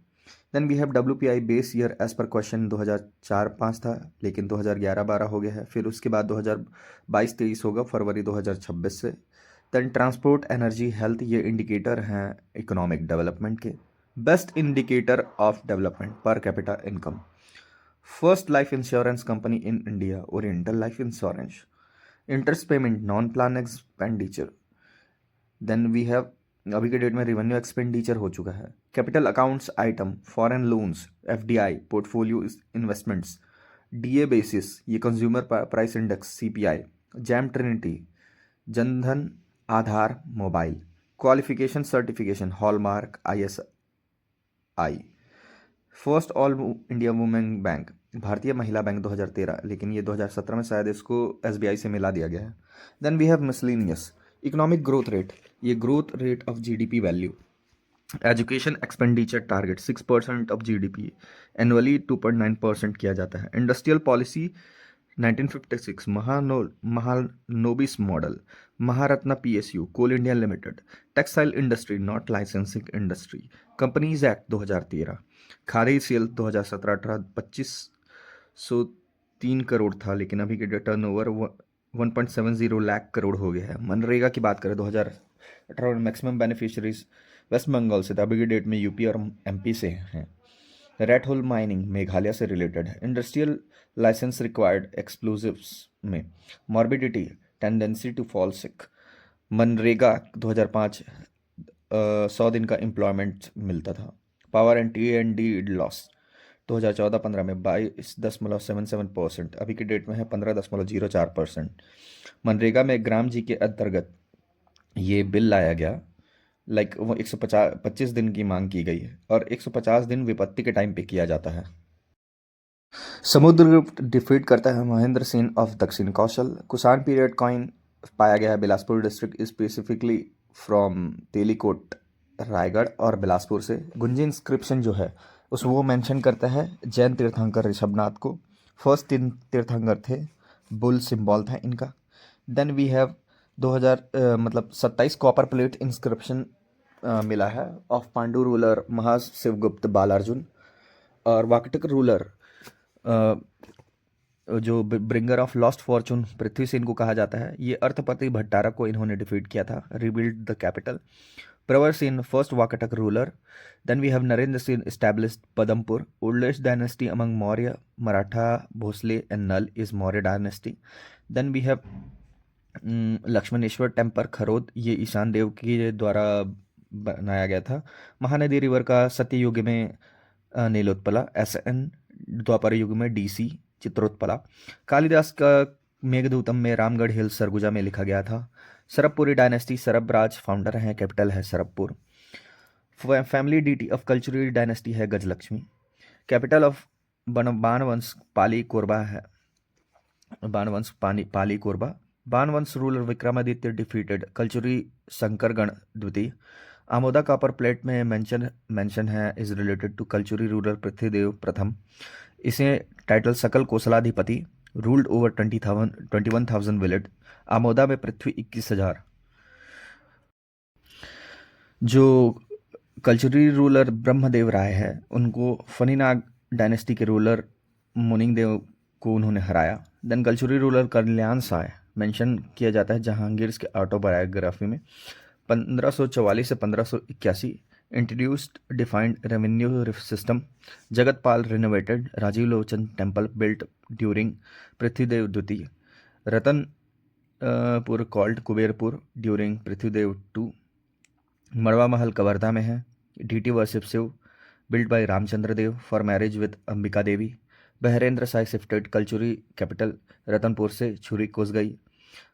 Then we have WPI base year as per question 2004-05 था, लेकिन 2011-12 हो गया है। फिर उसके बाद 2022-23 होगा, फरवरी 2026 से। देन ट्रांसपोर्ट एनर्जी हेल्थ ये इंडिकेटर हैं इकोनॉमिक डेवलपमेंट के। Best indicator of development per capita income. First life insurance company in India oriental life insurance. Interest payment non plan expenditure. Then we have अभी के date में revenue expenditure हो चुका है। Capital accounts item, foreign loans, FDI, portfolio investments, DA basis ये consumer price index CPI. JAM trinity, Jandhan, Aadhaar, mobile. Qualification certification hallmark, ISI. First all India women bank भारतीय महिला bank 2013, लेकिन ये 2017 में शायद इसको एसबीआई से मिला दिया गया है। Then we have miscellaneous economic growth rate, ये growth rate of GDP value. Education expenditure target 6% of GDP, annually 2.9% किया जाता है। Industrial policy 1956 Mahalanobis model. Maharatna PSU, coal India limited. Textile industry not licensing industry. Companies act 2013। Khadi sale 2017-18 2503 crore था, लेकिन अभी के turnover 1.70 lakh crore हो गया है। मनरेगा की बात करें 2018 में मैक्सिमम बेनिफिशरीज वेस्ट बंगाल से थे, अभी के डेट में यूपी और एमपी से हैं। रेड होल माइनिंग मेघालय से रिलेटेड है। इंडस्ट्रियल लाइसेंस रिक्वायर्ड एक्सप्लोजिव्स में। Morbidity tendency to fall sick. मनरेगा 2005 100 दिन का एम्प्लॉयमेंट मिलता था। Power and T and D loss 2014-15 में 22.77%, अभी की डेट में है 15.04%। मनरेगा में ग्राम जी के अंतर्गत ये बिल लाया गया, लाइक वो 125 दिन की मांग की गई है और 150 दिन विपत्ति के टाइम पे किया जाता है। समुद्रगुप्त डिफीट करता है महेंद्र सिंह ऑफ दक्षिण कौशल। कुषाण पीरियड कॉइन पाया गया है Bilaspur district, specifically from Telikot Raigarh और बिलासपुर से। गुंजी इंस्क्रिप्शन जो है उस वो मेंशन करता है जैन तीर्थंकर ऋषभनाथ को। फर्स्ट 3 तीर्थंकर थे, बुल सिंबल था इनका। Then we have 27 copper plate inscription मिला है ऑफ पांडु रूलर महाशिवगुप्त बालार्जुन। और वाकटक रूलर जो bringer of lost fortune Prithvi Sen को कहा जाता है, ये अर्थपति भट्टारक को इन्होंने डिफीट किया था, rebuild the capital. Pravar Sen first Vakataka ruler. Then we have Narendra Sen established Padampur. Oldest dynasty among Maurya, Maratha, Bhosle and Nal is Maurya dynasty. Then we have Lakshmaneshwar temple Kharod, ये ईशान देव के द्वारा बनाया गया था। महानदी रिवर का सत्ययुग में नीलोत्पला, एसएन द्वापर युग में डीसी चित्रोत्पला। कालिदास का मेघदूतम में रामगढ़ हिल्स सरगुजा में लिखा गया था। सरबपुरी डायनेस्टी, सरब राज फाउंडर हैं, कैपिटल है Sarabpur. Family deity of Kalchuri dynasty है गजलक्ष्मी। कैपिटल ऑफ बाणवंश पाली कोरबा है, बाणवंश पाली कोरबा। बाणवंश रूलर विक्रमादित्य डिफीटेड कल्चुरी शंकरगण द्वितीय। आमोदा कॉपर प्लेट में मेंशन है is related to Kalchuri ruler Prithvidev प्रथम। इसे title Sakal Kosaladhipati, ruled over 21,000 village. Amoda में पृथ्वी 21,000। जो कल्चुरी रूलर ब्रह्मदेव राय है उनको फनीनाग डायनेस्टी के रूलर मुनिंग देव को उन्होंने हराया। देन कल्चुरी रूलर कल्याण साय मेंशन किया जाता है जहांगीर के ऑटोबायोग्राफी में। 1544 से 1581 introduced defined revenue system. Jagatpal renovated Rajiv Lochan temple built during Prithvidev द्वितीय। Ratanpur called Kuberpur during Prithvidev two. Madwa Mahal Kawardha में है। Deity worship Shiv built by Ramchandra Dev for marriage with Ambika Devi. Bahrendra Sai shifted Kalchuri capital Ratanpur से Chhuri Kosgai.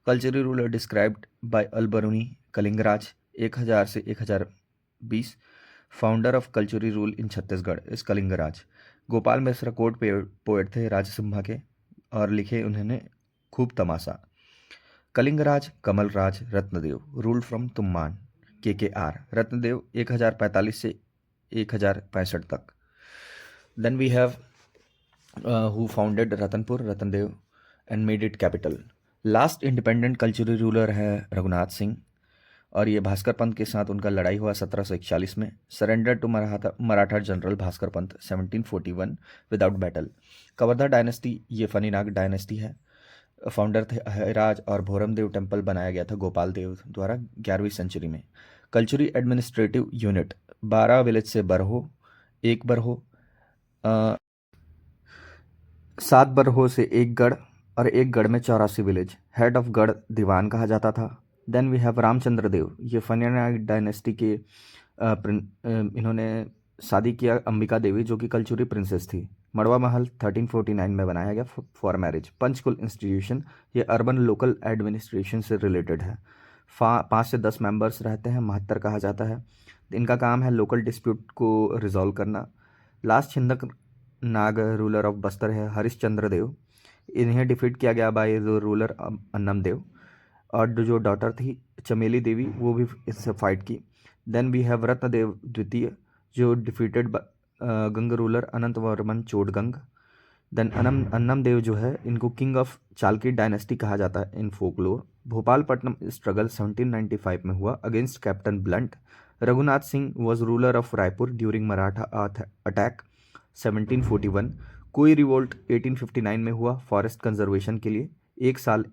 Kalchuri ruler described by Alberuni Kalingraj 1000 से 1020। Founder of Kalchuri rule in Chhattisgarh is Kalingraj. Gopal Mishra court poet थे राजसिम्हा के और लिखे उन्होंने Khub Tamasha. Kalingraj Kamalraj Ratnadev ruled from Tumman KKR। Ratnadev 1045 से 1065 तक। Then we have who founded Ratanpur Ratandev and made it capital. Last independent Kalchuri ruler है रघुनाथ सिंह और ये भास्कर पंत के साथ उनका लड़ाई हुआ 1741 में। Surrender to Maratha general Bhaskar Pant 1741 without battle. Kawardha dynasty ये फनीनाग डायनेस्टी है। फाउंडर थे अहिराज और भोरमदेव टेम्पल बनाया गया था गोपाल देव द्वारा 11वीं सेंचुरी में। कल्चुरी एडमिनिस्ट्रेटिव यूनिट 12 विलेज से बरहो, 1 बरहो, 7 बरहो से 1 गढ़ और 1 गढ़ में 84 विलेज। हेड ऑफ गढ़ दीवान कहा जाता था। देन वी हैव रामचंद्र देव ये फनीनाग डायनेस्टी के इन्होंने शादी किया अंबिका देवी जो कि कल्चुरी प्रिंसेस थी। मड़वा महल 1349 में बनाया गया फॉर मैरिज। पंचकुल इंस्टीट्यूशन ये अर्बन लोकल एडमिनिस्ट्रेशन से रिलेटेड है। 5 से 10 मेंबर्स रहते हैं, महत्तर कहा जाता है। इनका काम है लोकल डिस्प्यूट को रिजॉल्व करना। Last Chhindak Nag ruler of Bastar है हरिश्चंद्र देव। इन्हें डिफीट किया गया बाय रूलर अन्नम देव और जो डॉटर थी चमेली देवी वो भी इससे फाइट की। देन वी हैव रत्नदेव द्वितीय जो डिफीटेड गंग रूलर अनंत वर्मन चोडगंग। देन अन्नम देव जो है इनको किंग ऑफ चालकी डायनेस्टी कहा जाता है इन फोकलोर। भोपालपट्टनम स्ट्रगल 1795 में हुआ against captain blunt. Raghunath Singh was ruler of Raipur during Maratha attack 1741। कोई रिवोल्ट 1859 में हुआ फॉरेस्ट कंजर्वेशन के लिए। 1 साल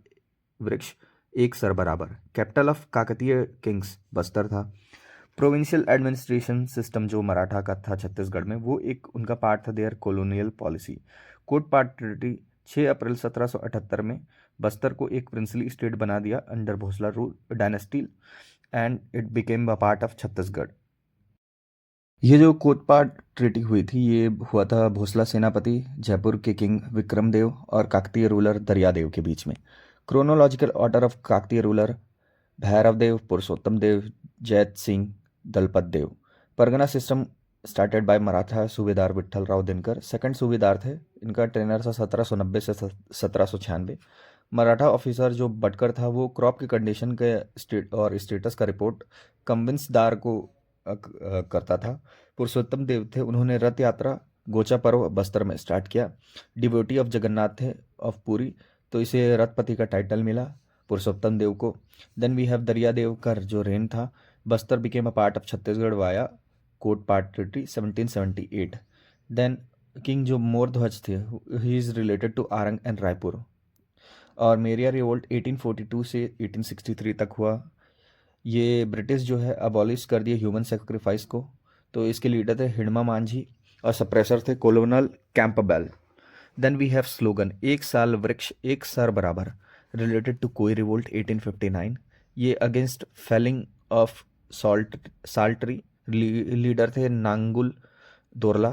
वृक्ष 1 सर बराबर। Capital of Kakatiya kings Bastar था। प्रोविंशियल एडमिनिस्ट्रेशन सिस्टम जो मराठा का था छत्तीसगढ़ में वो एक उनका पार्ट था there colonial policy. Kotpad treaty 6 अप्रैल 1778 में बस्तर को एक प्रिंसली स्टेट बना दिया under Bhonsle rule dynasty and it became a part of Chhattisgarh. ये जो कोटपाट ट्रीटी हुई थी ये हुआ था भोसला सेनापति जयपुर के किंग विक्रमदेव और काकतीय रूलर दरियादेव के बीच में। Chronological order of Kakatiya ruler Bhairav Dev, Purushottam Dev, Jait Singh, Dalpat Dev. परगना सिस्टम स्टार्टेड बाय मराठा सूबेदार विट्ठल राव दिनकर। सेकंड सूबेदार थे, इनका टेनर था 1790 से 1796। मराठा ऑफिसर जो बटकर था वो क्रॉप की कंडीशन के स्टेटस का रिपोर्ट कम्बिंसदार को करता था। पुरुषोत्तम देव थे, उन्होंने रथ यात्रा गोचा पर्व बस्तर में स्टार्ट किया। डिवोटी ऑफ जगन्नाथ थे ऑफ पुरी, तो इसे रथपति का टाइटल मिला पुरुषोत्तम देव को। देन वी हैव दरियादेव का जो रेन था। Bastar became a part of Chhattisgarh via Kotpad treaty 1778। Then king जो मोरध्वज थे he is related to Arang and Raipur. और मेरिया रिवोल्ट 1842 से 1863 तक हुआ। ये ब्रिटिश जो है अबॉलिश कर दिए ह्यूमन सेक्रीफाइस को, तो इसके लीडर थे हिडमा मांझी और सप्रेसर थे colonel Campbell. Then we have slogan 1 साल वृक्ष 1 सर बराबर रिलेटेड टू कोई रिवोल्ट 1859। ये against felling of sal tree leader थे Nangul Dorla.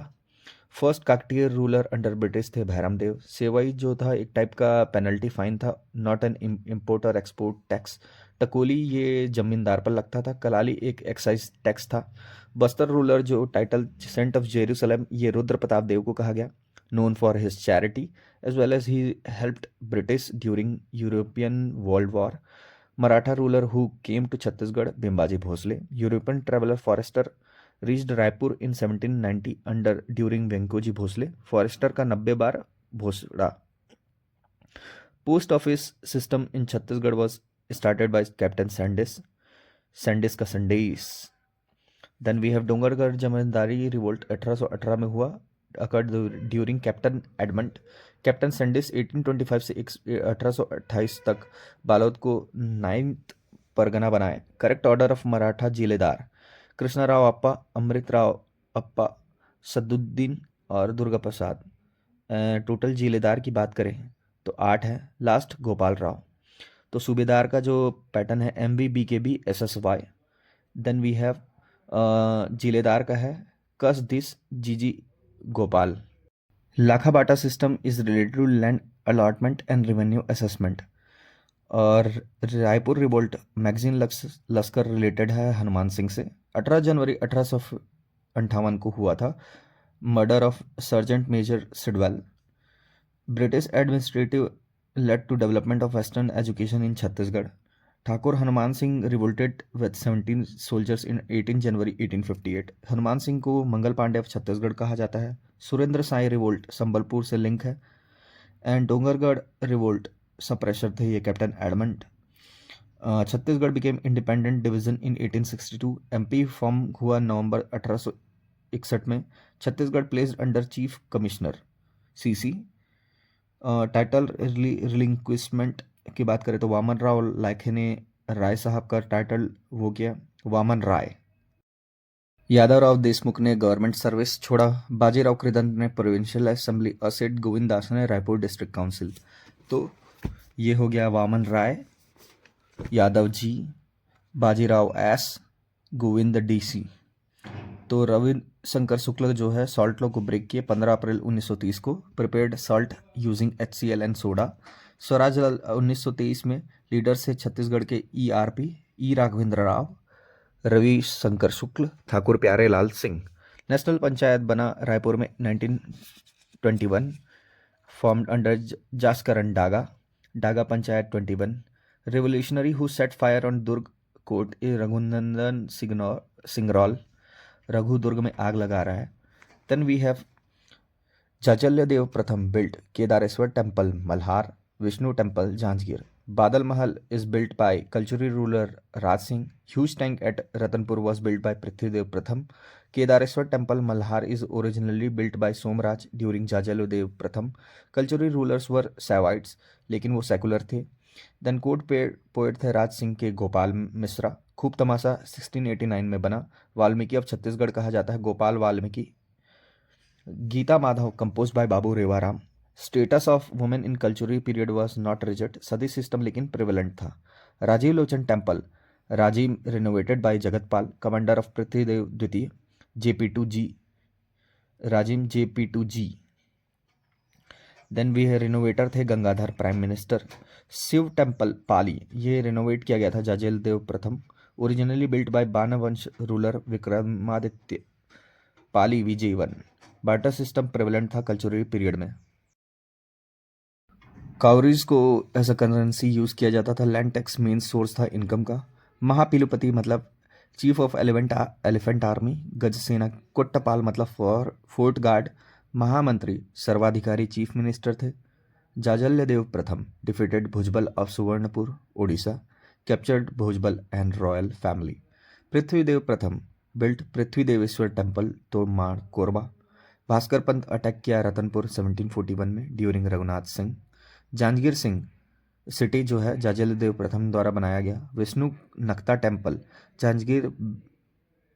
First Kakatiya ruler under British थे भैरमदेव। सेवाई जो था एक टाइप का पेनल्टी फाइन था, नॉट एन इम्पोर्ट और एक्सपोर्ट टैक्स टकोली ये जमींदार पर लगता था। कलाली एक एक्साइज टैक्स था। बस्तर रूलर जो टाइटल सेंट ऑफ जेरूसलम ये रुद्र प्रताप देव को कहा गया, known for his charity as well as he helped British during European world war. Maratha ruler who came to Chhattisgarh, Bimbaji Bhosle. European traveller Forster reached Raipur in 1790 under during Venkoji Bhosle. Forster का 90 बार भोसड़ा। Post office system in Chhattisgarh was started by Captain Sandys का संडेस। Then we have Dongargarh जमींदारी revolt 1818 में हुआ, occurred during Captain Edmond. Captain Sandys 1825 से 1828 तक बालोद को 9th परगना बनाए। करेक्ट ऑर्डर ऑफ मराठा जिलेदार कृष्णाराव अप्पा, अमृतराव अप्पा, सदुद्दीन और दुर्गा प्रसाद। टोटल जिलेदार की बात करें तो 8 है। लास्ट गोपाल राव। तो सूबेदार का जो पैटर्न है MVBKB SSY। Then we have जिलेदार का है कस दिस जीजी Gopal. Lakha Bata system is related to land allotment and revenue assessment. और Raipur revolt magazine lascar related है हनुमान सिंह से। 18 जनवरी 1858 को हुआ था। Murder of sergeant major Sidwell. British administrative led to development of western education in Chhattisgarh. Thakur Hanuman Singh revolted with 17 soldiers in 18 January 1858. Hanuman Singh को मंगल Pandey of Chhattisgarh कहा जाता है। सुरेंद्र साई रिवोल्ट संबलपुर से लिंक है। एंड डोंगरगढ़ रिवोल्ट सप्रेशर थे ये Captain Edmond. Chhattisgarh became independent division in 1862। MP form हुआ November 1861 में। Chhattisgarh placed under chief commissioner CC। Title relinquishment की बात करें तो वामन राव लाखे ने राय साहब का टाइटल वो किया, वामन राय। यादव राव देशमुख ने गवर्नमेंट सर्विस छोड़ा। बाजीराव कृदंत ने प्रोविंशियल असेंबली और सेठ गोविंद दास ने रायपुर डिस्ट्रिक्ट काउंसिल। तो ये हो गया वामन राय, यादव जी, बाजीराव S, गोविंद DC। तो रविशंकर शुक्ल जो है सॉल्ट लॉ को ब्रेक किए 15 अप्रैल 1930 को। Prepared salt using HCl and soda. Swaraj 1923 में। लीडर से छत्तीसगढ़ के ERP E राघवेंद्र राव, रविशंकर शुक्ल, ठाकुर प्यारे लाल सिंह। नेशनल पंचायत बना रायपुर में 1921। Formed under Jaskaran Daga panchayat 21। Revolutionary who set fire on Durg court Raghunandan Singraul. Raghu Durg में आग लगा रहा है। Then we have Jajalya Dev प्रथम built Kedareshwar temple Malhar, Vishnu temple Janjgir. Badal Mahal is built by Kalchuri ruler Raj Singh. Huge tank at Ratanpur was built by Prithvidev प्रथम। Kedareshwar temple Malhar is originally built by Somraj during Jajalya Dev प्रथम। कल्चुरी रूलर्स वर सैवाइट्स लेकिन वो सेकुलर थे। देन कोर्ट पोएट थे राज सिंह के गोपाल मिश्रा। खूब तमाशा 1689 में बना। वाल्मीकि ऑफ छत्तीसगढ़ कहा जाता है Gopal Valmiki. Gita Madhav compose by Babu Revaram. Status of women in Kalchuri period was not rigid, sati system लेकिन प्रिवेलेंट था। Rajiv Lochan temple Rajiv renovated by Jagatpal, commander of Prithvidev द्वितीय। JP2G Rajiv JP2G। Then we है रिनोवेटर थे Gangadhar prime minister. Shiv temple Pali ये रिनोवेट किया गया था जाजेल देव प्रथम। Originally built by Banvansh ruler Vikramaditya Pali विजय1। बार्टर सिस्टम प्रेवलेंट था कल्चरल पीरियड में। काउरीज को एज अ करेंसी यूज किया जाता था। लैंड टैक्स मेन सोर्स था इनकम का। महापीलुपति मतलब चीफ ऑफ एलिफेंट आर्मी। गजसेना कोट्टपाल मतलब फोर्ट गार्ड। महामंत्री सर्वाधिकारी चीफ मिनिस्टर थे। जाजल्य देव प्रथम defeated Bhujbal of Suvarnapur Odisha, captured Bhujbal and royal family. Prithvidev प्रथम built Prithvideveshwar temple Todmar Korba. Bhaskar Pant attack किया रतनपुर 1741 में ड्यूरिंग रघुनाथ सिंह। जांजगीर सिंह सिटी जो है जाजल्य देव प्रथम द्वारा बनाया गया। विष्णु नक्ता टेम्पल जांजगीर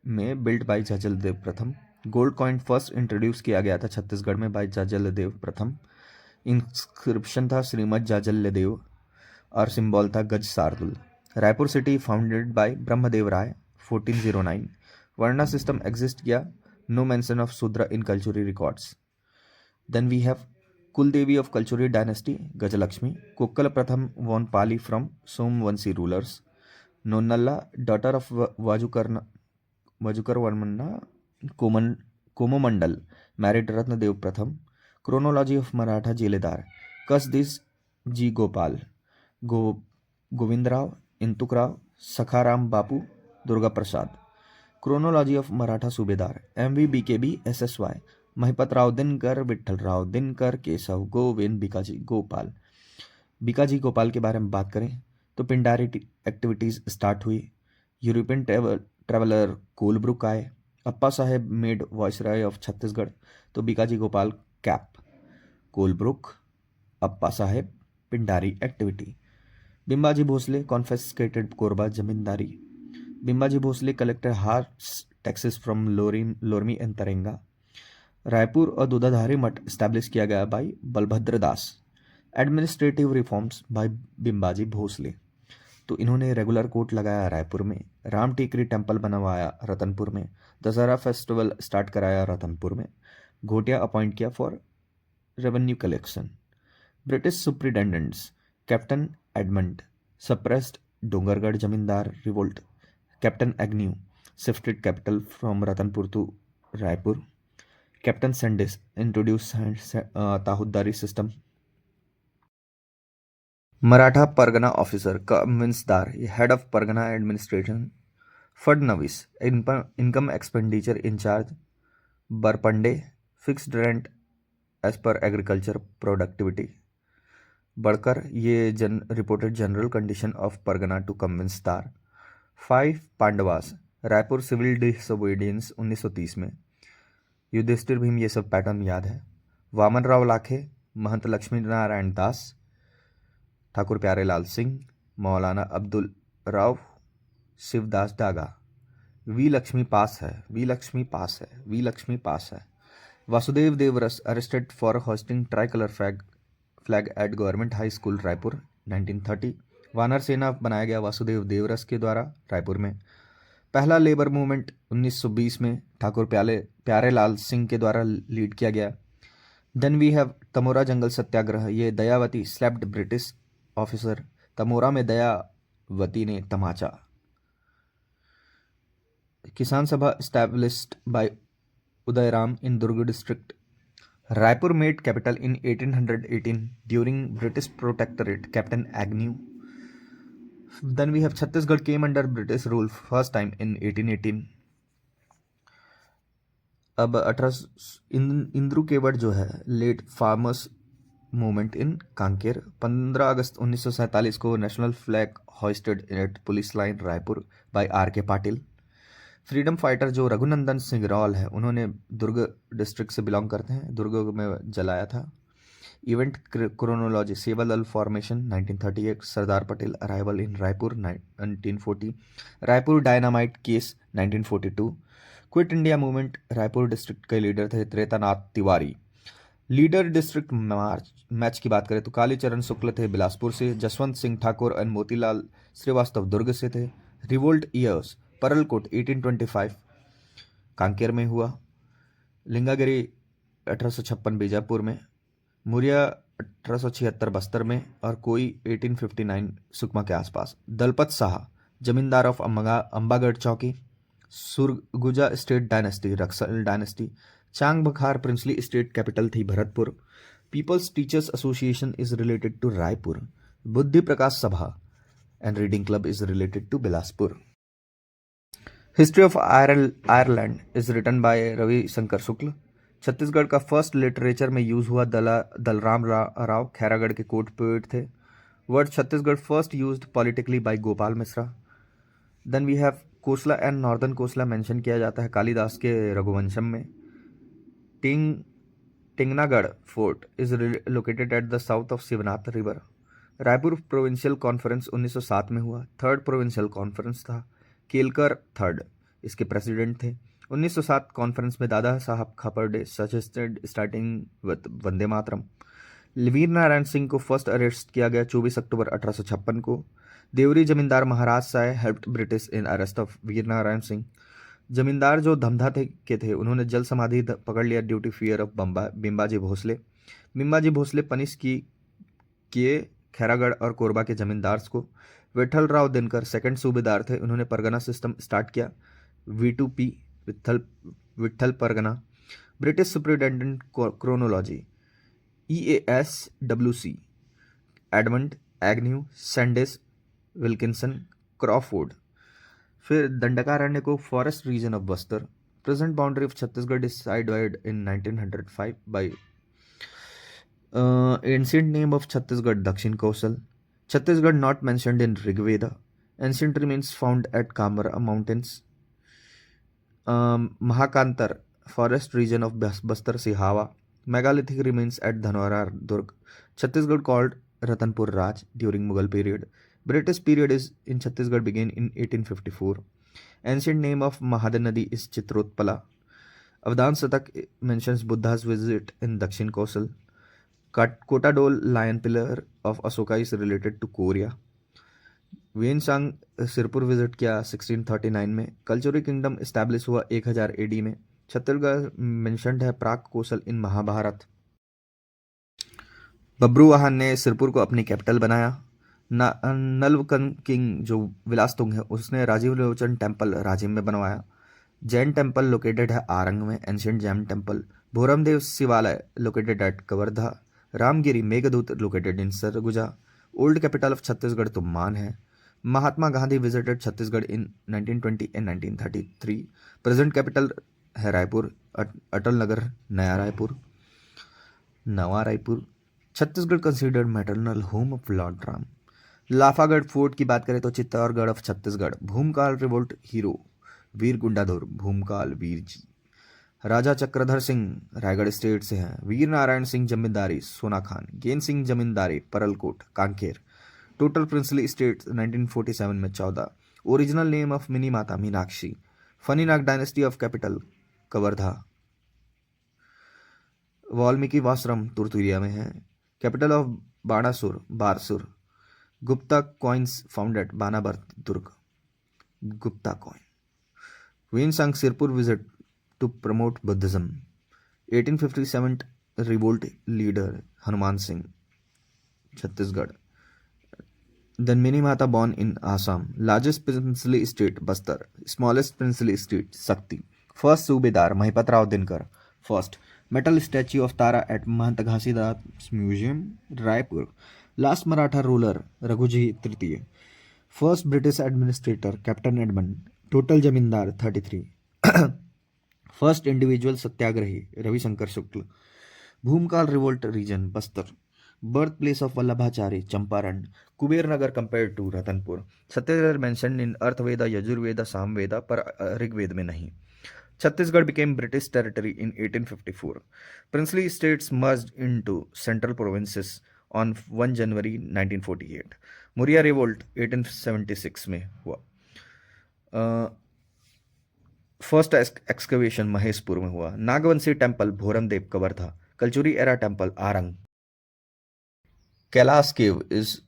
में बिल्ट बाय जाजल्य देव प्रथम। गोल्ड कॉइन फर्स्ट इंट्रोड्यूस किया गया था छत्तीसगढ़ में बाय जाजल्य देव प्रथम। इंस्क्रिप्शन था श्रीमद जाजल्य देव और सिंबल था Gaj Shardul. Raipur city founded by Brahmadev Rai 1409। Varna system exist किया। No mention of Shudra in Kalchuri records. Then we have कुलदेवी ऑफ कल्चुरी डायनेस्टी गजलक्ष्मी। कुक्कल प्रथम won Pali from Somvanshi rulers. Nonnalla, daughter of Vajukar Varmanna Komomandal, married Ratnadev प्रथम. क्रोनोलॉजी ऑफ मराठा जिलेदार, कसदिस जी गोपाल, गोविंदराव, इंतुकराव, सखाराम बापू, दुर्गा प्रसाद. क्रोनोलॉजी ऑफ मराठा सूबेदार, MV BKB SSY, Mahipatrao Dinkar, Vitthalrao Dinkar, Keshav Govind, Bikaji Gopal. Bikaji Gopal के बारे में बात करें तो पिंडारी एक्टिविटीज स्टार्ट हुई. यूरोपियन ट्रेवलर कोलब्रुक आए. Appa Saheb made viceroy of Chhattisgarh. तो Bikaji Gopal cap. Colebrooke, Appa Saheb, Pindari activity. Bimbaji Bhosle confiscated Korba zamindari. Bimbaji Bhosle collected horse taxes from Lormi and Tarenga. Raipur और दूधाधारी मठ स्टैब्लिश किया गया by Balbhadra Das. Administrative reforms by Bimbaji Bhosle. तो इन्होंने रेगुलर कोर्ट लगाया रायपुर में, राम टेकरी टेम्पल बनवाया रतनपुर में, दशहरा फेस्टिवल स्टार्ट कराया रतनपुर में, घोटिया अपॉइंट किया for revenue collection. British superintendents, captain Edmund, suppressed Dongargarh zamindar revolt. Captain Agnew shifted capital from Ratanpur to Raipur. Captain Sandys introduce ताहुद्दारी सिस्टम. मराठा परगना ऑफिसर कमिन्सदार, head of pargana administration. Fadnavis income expenditure incharge. बरपंडे fixed rent as per agriculture productivity. बड़कर ये reported general condition of pargana to कमिन्सदार. 5 Pandavas, Raipur civil disobedience 1930 में. युधिष्ठिर भीम, ये सब pattern याद है. वामन राव लाखे, महंत लक्ष्मी नारायण दास, ठाकुर प्यारेलाल सिंह, मौलाना अब्दुल राव, शिवदास डागा. वी लक्ष्मी पास है, वी लक्ष्मी पास है, वी लक्ष्मी पास है. Vasudev Deoras arrested for hosting try colour flag eight government high school Raipur 1930. वानर सेना बनाया गया वासुदेव देवरस के द्वारा रायपुर में. पहला लेबर मूवमेंट 1920 में ठाकुर प्यारेलाल सिंह के द्वारा लीड किया गया. देन वी हैव तमोरा जंगल सत्याग्रह. ये Dayawati slapped British officer. Tamora में दयावती ने तमाचा. किसान सभा established by Udayram in Durg district. Raipur made capital in 1818 during British Protectorate. Captain Agnew. Then we have Chhattisgarh came under British rule first time in 1818. अब 18 इंद्रू केवट जो है late farmers movement in Kanker. 15 अगस्त 1947 को national flag hoisted at police line Raipur by RK Patil. Freedom fighter जो Raghunandan Singh roll है, उन्होंने दुर्ग district से belong करते हैं, दुर्ग में जलाया था. इवेंट क्रोनोलॉजी, सेवा दल फॉर्मेशन 1938, सरदार पटेल अराइवल इन Raipur 1940, Raipur dynamite case 1942, quit India movement. Raipur district के लीडर थे Tretanath Tiwari. Leader district match की बात करें तो कालीचरण शुक्ल थे बिलासपुर से, जसवंत सिंह ठाकुर और मोतीलाल श्रीवास्तव दुर्ग से थे. रिवोल्ट ईयर्स, परलकोट 1825 कांकेर में हुआ. लिंगागिरी 1856 बीजापुर में, मुरिया 1876 बस्तर में और कोई 1859 सुकमा के आसपास. दलपत शाह जमींदार of Ambagarh Chowki. Surguja state dynasty, Raksal dynasty. Chang Bakhar princely state capital थी Bharatpur. People's teachers association is related to Raipur. Buddhi Prakash Sabha and reading club is related to Bilaspur. History of Ireland is written by Ravi Shankar Shukla. Chhattisgarh का फर्स्ट लिटरेचर में यूज हुआ दलराम राव खैरागढ़ के कोर्ट पोएट थे. Word Chhattisgarh first used politically by Gopal Mishra. Then we have Kosala and northern Kosala mention किया जाता है कालिदास के रघुवंशम में. Tinganagarh fort is located at the south of Shivnath river. Raipur provincial conference 1907 में हुआ, थर्ड प्रोविंशियल कॉन्फ्रेंस था. केलकर थर्ड इसके प्रेसिडेंट थे. 1907 कॉन्फ्रेंस में Dada Saheb Khaparde suggested starting with Vande Mataram. वीर नारायण सिंह को फर्स्ट अरेस्ट किया गया 24 अक्टूबर 1856 को. Deori zamindar Maharaj Sai helped British in arrest of Veer Narayan Singh. जमींदार जो धमधा के थे, उन्होंने जल समाधि पकड़ लिया due to fear of Bimbaji Bhonsle. Bimbaji Bhonsle punish किए खैरागढ़ और कोरबा के जमींदार्स को. विठल राव दिनकर सेकंड सूबेदार थे, उन्होंने परगना सिस्टम स्टार्ट किया। V2P Vithal pargana. British superintendent chronology EASWC Edmund, Agnew, Sandys, Wilkinson, Crawford. फिर दंडकारण्य को forest region of Bastar. Present boundary of Chhattisgarh decided in 1905 by ancient name of Chhattisgarh Dakshin Kaushal. Chhattisgarh not mentioned in Rigveda. Ancient remains found at Kamra mountains. Mahakantar forest region of Bastar Sihawa. Megalithic remains at Dhanaura Durg. Chhattisgarh called Ratanpur Raj during Mughal period. British period is in Chhattisgarh began in 1854. Ancient name of Mahadanadi is Chitrotpala. Avadhan Satak mentions Buddha's visit in Dakshin Kosal. Kotadol lion pillar of Asoka is related to Korea. Xuanzang Sirpur visit किया 1639 में। Kalachuri kingdom establish हुआ 1000 AD में। Chhattisgarh mentioned है प्राक कोसल इन महाभारत। बब्रुवाहन ने सिरपुर को अपनी capital बनाया। नलवकन king जो विलासतुंग है उसने राजीव लोचन टेम्पल राजिम में बनवाया। जैन टेम्पल लोकेटेड है आरंग में, ancient Jain temple. Bhoramdev Shivalaya located at Kawardha. Ramgiri Meghdoot located in Sarguja. Old capital of Chhattisgarh Tuman है। Mahatma Gandhi visited Chhattisgarh in 1920 and 1933। Present capital है Raipur, Atal Nagar, Naya Raipur, Nava Raipur. Chhattisgarh considered maternal home of lord Ram. Laphagarh fort की बात करें तो Chittorgarh of Chhattisgarh. Bhumkal revolt hero Veer Gundadhur Bhumkal Veer ji. Raja Chakradhar Singh Raigarh state से हैं। वीर नारायण सिंह जमींदारी सोनाखान। गेन Singh zamindari Paralkot Kanker. Total princely states 1947 में 14। Original name of Mini Mata Minakshi. Faninag dynasty of capital Kawardha. Valmiki ashram Turturiya में है। Capital of Banasur Barsur. Gupta coins founded Banbarad Durg. Gupta coin. Xuanzang Sirpur visit to promote Buddhism. 1857 revolt leader Hanuman Singh Chhattisgarh. Then Mini Mata born in Assam. Largest princely state Bastar. Smallest princely state Shakti. First सूबेदार Mahipat Rao Dinkar first. Metal statue of Tara at Mahant Ghasidas museum Raipur. Last Maratha ruler Raghuji तृतीय। First British administrator captain Edmund. Total zamindar 33। First individual satyagrahi Ravishankar Shukla. Bhumkal revolt region Bastar. Birth place of Vallabhacharya Champaran. Kuber Nagar compare to Ratanpur. Chhattisgarh mention in Atharvaveda Yajurveda Samaveda पर ऋग्वेद में नहीं। Chhattisgarh became British territory in 1854. Princely states merged into central provinces on 1 January 1948. Muria revolt 1876 में हुआ। First excavation Maheshpur में हुआ। Nagvanshi temple Bhoramdev Kawardha. Kalchuri era temple Arang. Kailash cave is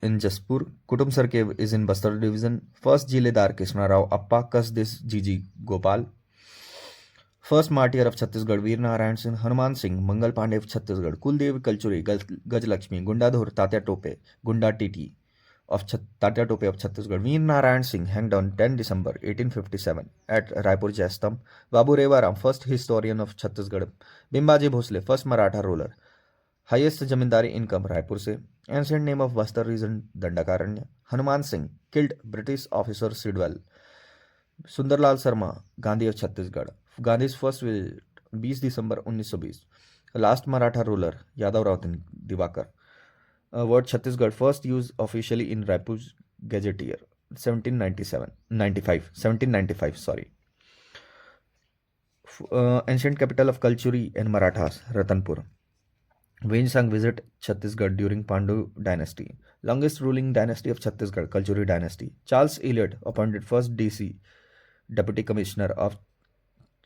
in Jashpur. Kutumsar cave is in Bastar division. First जिलेदार कृष्णाराव अप्पा कसदिस जीजी Gopal. First martyr of Chhattisgarh Veer Narayan Singh Hanuman Singh Mangal Pandey of Chhattisgarh. कुलदेव कल्चुरी गजलक्ष्मी गुंडाधुर तात्या टोपे गुंडा टीटी of Tatya Tope of Chhattisgarh. Veer Narayan Singh hanged on 10 December 1857 at Raipur Jaistambh. Babu Revaram first historian of Chhattisgarh. Bimbaji Bhosle first Maratha ruler. Highest zamindari income Raipur से। Ancient name of Bastar region Dandakaranya. Hanuman Singh killed British officer Sidwell. Sundarlal Sharma Gandhi of Chhattisgarh. Gandhi first visit 20 December 1920। Last Maratha ruler Yadavrao Diwakar. Word Chhattisgarh first use officially in Raipur gazetteer 1795 sorry. Ancient capital of Kalchuri and Marathas Ratanpur. Xuanzang visit Chhattisgarh during Pandu dynasty. Longest ruling dynasty of Chhattisgarh Kalchuri dynasty. Charles Elliot appointed first DC deputy commissioner of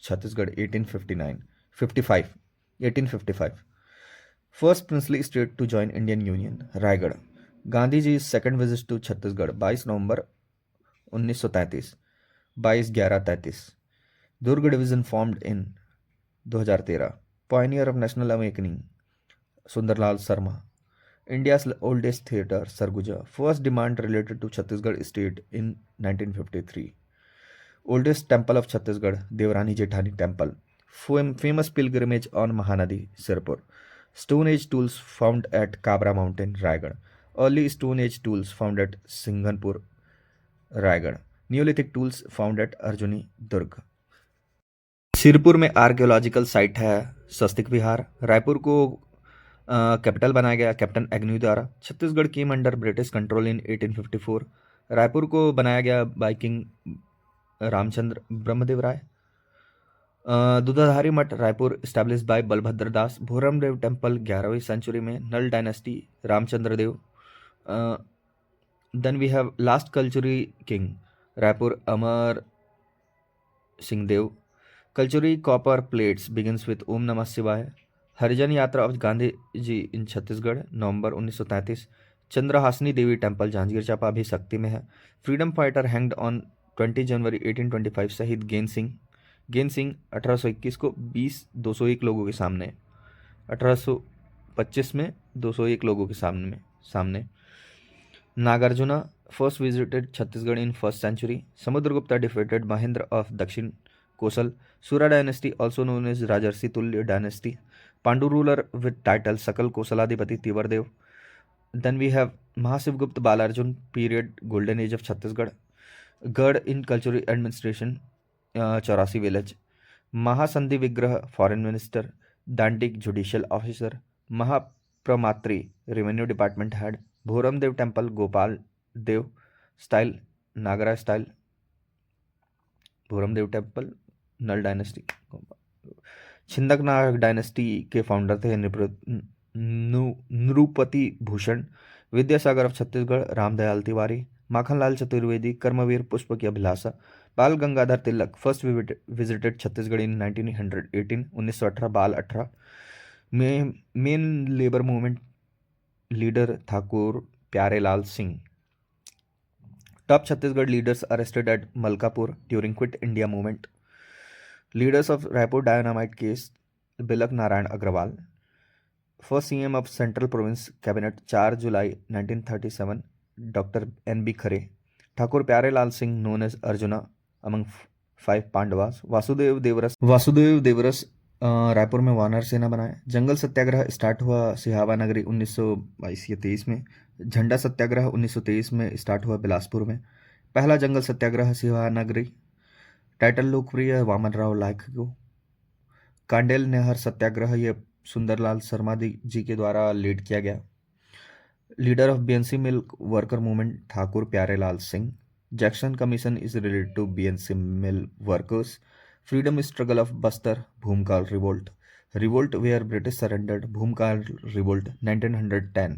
Chhattisgarh 1855। First princely state to join Indian union Raigarh. Gandhi ji second visit to Chhattisgarh 22 नवंबर 1933 22/11/33। Durg division formed in 2013। Pioneer of national awakening Sunderlal Sharma. India's oldest theatre, Sarguja. First demand related to Chhattisgarh state in 1953. Oldest temple of Chhattisgarh, Devrani Jethani Temple. Famous pilgrimage on Mahanadi, Sirpur. Stone Age tools found at Kabra Mountain, Raigad. Early Stone Age tools found at Singhanpur, Raigad. Neolithic tools found at Arjuni, Durg. Sirpur में archaeological site है स्वस्तिक विहार। रायपुर को capital बनाया गया captain Agnew द्वारा। Chhattisgarh came under British control in 1854। Raipur को बनाया गया by king Ramchandra Brahmadev Rai. Dudhadhari Math Raipur establish by Balbhadra Das. Bhoramdev temple 11वीं सेंचुरी में, Nal dynasty, Ramchandra Dev. Then we have last Kalchuri king Raipur, Amar Singh Dev. Kalchuri copper plates begins with ओम नमः शिवाय। Harijan Yatra of Gandhi ji in Chhattisgarh, November 1933। Chandrahasini Devi temple Janjgir Champa अभी शक्ति में है। फ्रीडम फाइटर हैंग्ड ऑन 20 जनवरी 1825 शहीद गेंद सिंह। गेंद सिंह 1821 को 201 लोगों के सामने, 1825 में 201 लोगों के सामने। Nagarjuna first visited Chhattisgarh in first century. Samudragupta defeated Mahendra of Dakshin Kosal. Sura dynasty, also known as Rajarsi Tulya dynasty. Pandu ruler with title Sakal Kosaladipati Tivardev. Then we have Mahasivgupta Balarjun period, golden age of Chhattisgarh. Gad in cultural administration, Chaurasi village. Mahasandhi Vigrah, foreign minister. Dandik, judicial officer. Mahapramatri, revenue department head. Bhoramdev temple, Gopal Dev style, Nagara style. Bhoramdev temple, Nal dynasty. Chhindaknag dynasty के founder थे Nripati Bhushan. Vidyasagar of Chhattisgarh, Ramdayal Tiwari. Makhanlal Chaturvedi, Karmaveer Pushp ki Abhilasha. Bal Gangadhar Tilak first visited Chhattisgarh in 1918, 1918 Bal 18। Main labour movement leader Thakur Pyarelal Singh. Top Chhattisgarh leaders arrested at Malkapur during Quit India movement. Leaders of Raipur dynamite case, Bilak Narayan Agrawal. First CM of Central Province Cabinet, 4 July 1937, Dr. N.B. Khare. Thakur Pyare Lal Singh, known as Arjuna, among 5 Pandavas. Vasudev Devaras Raipur में वानर सेना बनाए। जंगल सत्याग्रह start हुआ सिहावा नगरी 1922 या 23 में। झंडा सत्याग्रह 1923 में स्टार्ट हुआ बिलासपुर में। पहला जंगल सत्याग्रह सिहावा नगरी। टाइटल लोकप्रिय वामनराव लाखगो। कांडेल नहर सत्याग्रह ये सुंदरलाल शर्मा जी के द्वारा लीड किया गया। Leader of BNC mill worker movement Thakur Pyarelal Singh. Jackson commission is related to BNC mill workers. Freedom struggle of Bastar, Bhumkal revolt. Revolt where British surrendered, Bhumkal revolt 1910.